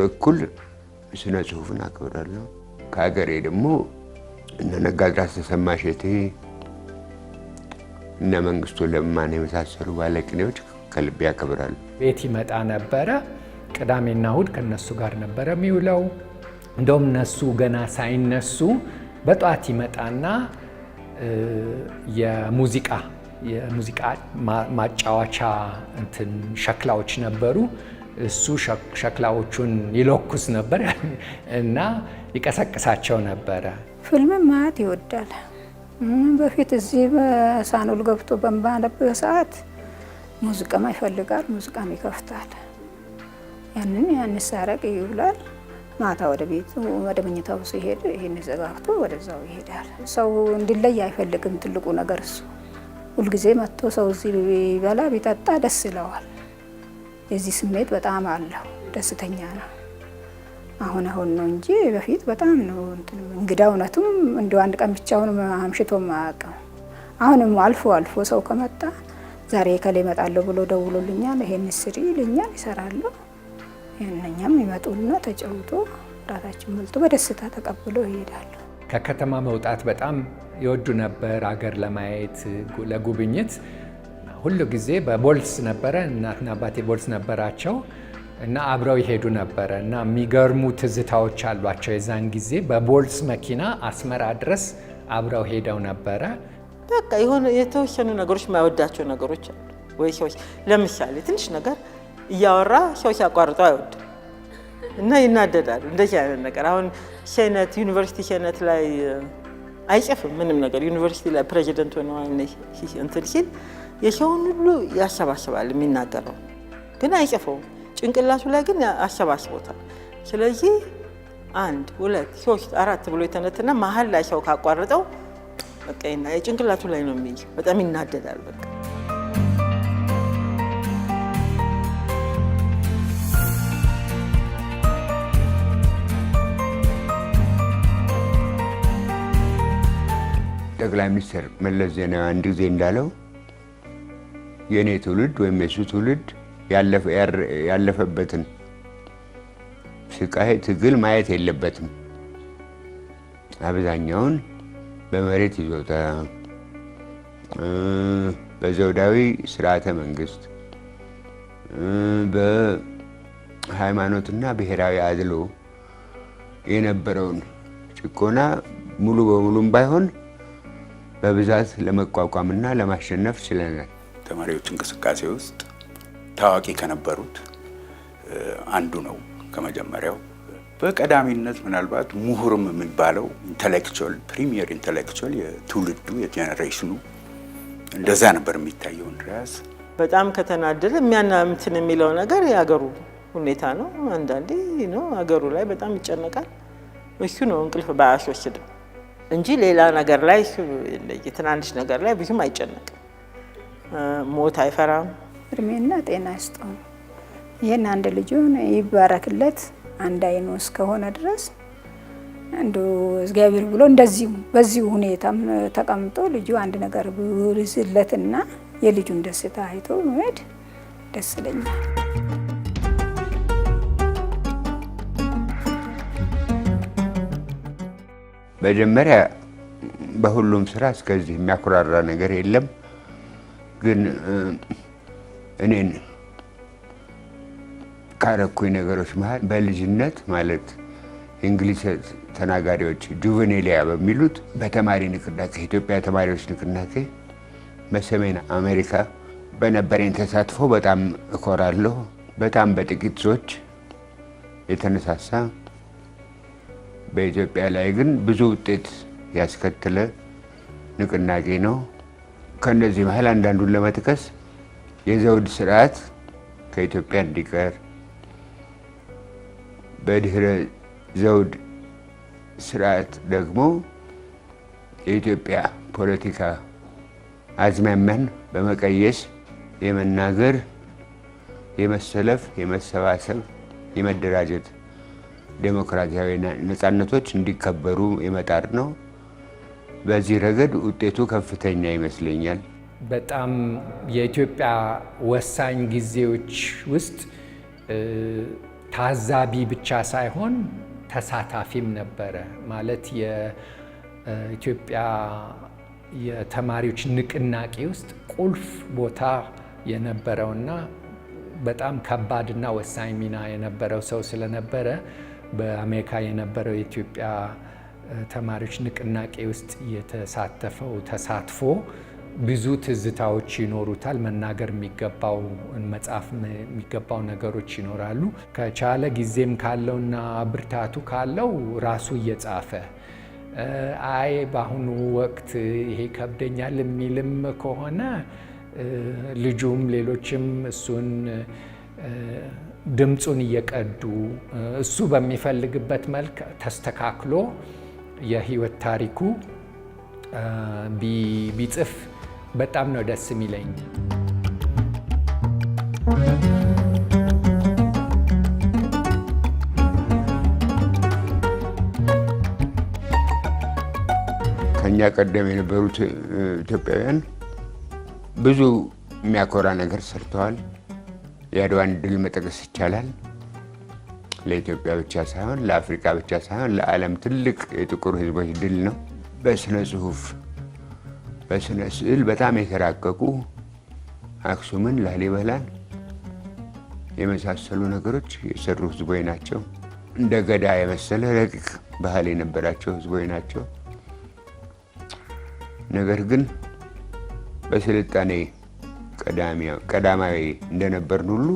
እኩል ስነ ጽሁፍን አከብራለሁ። ከሀገሬ ደግሞ እነ ነጋድራስ ተሰማ እሸቴ፣ እነ መንግስቱ ለማን የመሳሰሉ ባለቅኔዎች ከልቤ አከብራለሁ። ቤት ይመጣ ነበረ። ቅዳሜና እሁድ ከነሱ ጋር ነበረ የሚውለው። እንደውም እነሱ ገና ሳይነሱ በጠዋት ይመጣና የሙዚቃ ማጫወቻ እንትን ሸክላዎች ነበሩ። እሱ ሸክላዎቹን ይለኩስ ነበር እና ይቀሰቅሳቸው ነበረ። ፊልም ማየት ይወዳል። በፊት እዚህ በሳኑል ገብቶ በማነብህ ሰዓት ሙዚቃም ይፈልጋል፣ ሙዚቃም ይከፍታል። ያን ሳረቅ ይውላል። ማታ ወደ ቤቱ ወደ መኝታው ሲሄድ ይሄን ዘጋግቶ ወደዛው ይሄዳል። ሰው እንዲለይ አይፈልግም። ትልቁ ነገር እሱ ሁልጊዜ መጥቶ ሰው እዚህ ቢበላ ቢጠጣ ደስ ይለዋል። የዚህ ስሜት በጣም አለው። ደስተኛ ነው። አሁን ነው እንጂ በፊት በጣም ነው እንግዳ። እውነቱም እንደው አንድ ቀን ብቻውን አምሽቶ ማያውቅም። አሁንም አልፎ አልፎ ሰው ከመጣ ዛሬ ከሌ እመጣለሁ ብሎ ደውሎልኛል፣ ይሄን ስሪ ይልኛል፣ ይሰራሉ። እኛም ይመጡና ተጫውቶ ራታችን መልጦ በደስታ ተቀብሎ ይሄዳሉ። ከከተማ መውጣት በጣም ይወዱ ነበር። አገር ለማየት ለጉብኝት ሁሉ ጊዜ በቦልስ ነበረ። እናትና አባቴ ቦልስ ነበራቸው እና አብረው ይሄዱ ነበረ እና የሚገርሙ ትዝታዎች አሏቸው። የዛን ጊዜ በቦልስ መኪና አስመራ ድረስ አብረው ሄደው ነበረ። በቃ የሆነ የተወሰኑ ነገሮች የማይወዳቸው ነገሮች አሉ ወይ ሰዎች። ለምሳሌ ትንሽ ነገር እያወራ ሰው ሲያቋርጠው አይወድም እና ይናደዳል። እንደዚህ አይነት ነገር አሁን ሴኔት ዩኒቨርሲቲ ሴኔት ላይ አይጽፍም ምንም ነገር። ዩኒቨርሲቲ ላይ ፕሬዚደንት ሆነ እንትን ሲል የሰውን ሁሉ ያሰባስባል የሚናገረው፣ ግን አይጽፈውም። ጭንቅላቱ ላይ ግን አሰባስቦታል። ስለዚህ 1 2 3 4 ብሎ የተነተና መሀል ላይ ሰው ካቋረጠው በቃ የጭንቅላቱ ላይ ነው የሚል። በጣም ይናደዳል። በቃ ጠቅላይ ሚኒስትር መለስ ዜናዊ አንድ ጊዜ እንዳለው የእኔ ትውልድ ወይም የሱ ትውልድ ያለፈበትን ስቃይ ትግል ማየት የለበትም። አብዛኛውን በመሬት ይዞታ፣ በዘውዳዊ ስርዓተ መንግስት፣ በሃይማኖትና ብሔራዊ አድሎ የነበረውን ጭቆና ሙሉ በሙሉም ባይሆን በብዛት ለመቋቋምና ለማሸነፍ ችለናል። ተማሪዎች እንቅስቃሴ ውስጥ ታዋቂ ከነበሩት አንዱ ነው። ከመጀመሪያው በቀዳሚነት ምናልባት ምሁርም የሚባለው ኢንተሌክቹዋል ፕሪሚየር ኢንተሌክቹዋል የትውልዱ የጄኔሬሽኑ እንደዛ ነበር የሚታየው እንድሪያስ። በጣም ከተናደደ የሚያናምትን የሚለው ነገር የሀገሩ ሁኔታ ነው። አንዳንዴ ነው ሀገሩ ላይ በጣም ይጨነቃል። እሱ ነው እንቅልፍ ባያስወስድም እንጂ ሌላ ነገር ላይ የትናንሽ ነገር ላይ ብዙም አይጨነቅም። ሞት አይፈራም። እድሜና ጤና ይስጠው። ይህን አንድ ልጁን ይባረክለት አንድ አይኑ እስከሆነ ድረስ አንዱ እግዚአብሔር ብሎ እንደዚሁ በዚሁ ሁኔታም ተቀምጦ ልጁ አንድ ነገር ብርዝለትና የልጁን ደስታ አይቶ መሄድ ደስ ይለኛል። መጀመሪያ በሁሉም ስራ እስከዚህ የሚያኮራራ ነገር የለም። ግን እኔን ካረኩኝ ነገሮች መሀል በልጅነት ማለት እንግሊዝ ተናጋሪዎች ጁቬኔሊያ በሚሉት በተማሪ ንቅናቄ ኢትዮጵያ ተማሪዎች ንቅናቄ በሰሜን አሜሪካ በነበረኝ ተሳትፎ በጣም እኮራለሁ። በጣም በጥቂት ሰዎች የተነሳሳ በኢትዮጵያ ላይ ግን ብዙ ውጤት ያስከተለ ንቅናቄ ነው። ከነዚህ መሀል አንዳንዱን ለመጥቀስ የዘውድ ስርዓት ከኢትዮጵያ እንዲቀር፣ በድህረ ዘውድ ስርዓት ደግሞ የኢትዮጵያ ፖለቲካ አዝማሚያን በመቀየስ የመናገር፣ የመሰለፍ፣ የመሰባሰብ፣ የመደራጀት ዴሞክራሲያዊ ነፃነቶች እንዲከበሩ የመጣር ነው። በዚህ ረገድ ውጤቱ ከፍተኛ ይመስለኛል። በጣም የኢትዮጵያ ወሳኝ ጊዜዎች ውስጥ ታዛቢ ብቻ ሳይሆን ተሳታፊም ነበረ። ማለት የኢትዮጵያ የተማሪዎች ንቅናቄ ውስጥ ቁልፍ ቦታ የነበረውና በጣም ከባድና ወሳኝ ሚና የነበረው ሰው ስለነበረ በአሜሪካ የነበረው የኢትዮጵያ ተማሪዎች ንቅናቄ ውስጥ የተሳተፈው ተሳትፎ ብዙ ትዝታዎች ይኖሩታል። መናገር የሚገባው መጻፍ የሚገባው ነገሮች ይኖራሉ። ከቻለ ጊዜም ካለውና ብርታቱ ካለው ራሱ እየጻፈ አይ በአሁኑ ወቅት ይሄ ከብደኛል የሚልም ከሆነ ልጁም ሌሎችም እሱን ድምፁን እየቀዱ እሱ በሚፈልግበት መልክ ተስተካክሎ የህይወት ታሪኩ ቢጽፍ በጣም ነው ደስ የሚለኝ። ከኛ ቀደም የነበሩት ኢትዮጵያውያን ብዙ የሚያኮራ ነገር ሰርተዋል። የአድዋን ድል መጥቀስ ይቻላል። ለኢትዮጵያ ብቻ ሳይሆን ለአፍሪካ ብቻ ሳይሆን ለዓለም ትልቅ የጥቁር ህዝቦች ድል ነው። በስነ ጽሁፍ፣ በስነ ስዕል በጣም የተራቀቁ አክሱምን፣ ላሊበላን የመሳሰሉ ነገሮች የሰሩ ህዝቦች ናቸው። እንደ ገዳ የመሰለ ረቂቅ ባህል የነበራቸው ህዝቦች ናቸው። ነገር ግን በስልጣኔ ቀዳማዊ እንደነበርን ሁሉ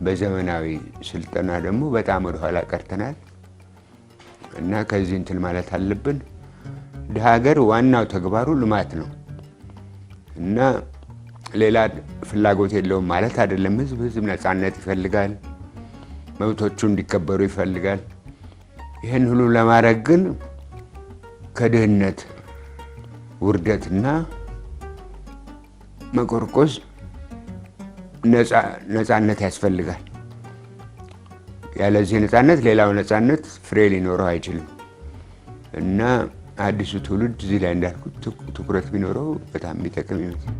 በዘመናዊ ስልጠና ደግሞ በጣም ወደኋላ ቀርተናል እና ከዚህ እንትን ማለት አለብን። ድሀ ሀገር ዋናው ተግባሩ ልማት ነው እና ሌላ ፍላጎት የለውም ማለት አይደለም። ህዝብ ነፃነት ይፈልጋል፣ መብቶቹ እንዲከበሩ ይፈልጋል። ይህን ሁሉ ለማድረግ ግን ከድህነት ውርደትና መቆርቆዝ ነፃነት ያስፈልጋል። ያለዚህ ነፃነት ሌላው ነፃነት ፍሬ ሊኖረው አይችልም እና አዲሱ ትውልድ እዚህ ላይ እንዳልኩት ትኩረት ቢኖረው በጣም የሚጠቅም ይመስላል።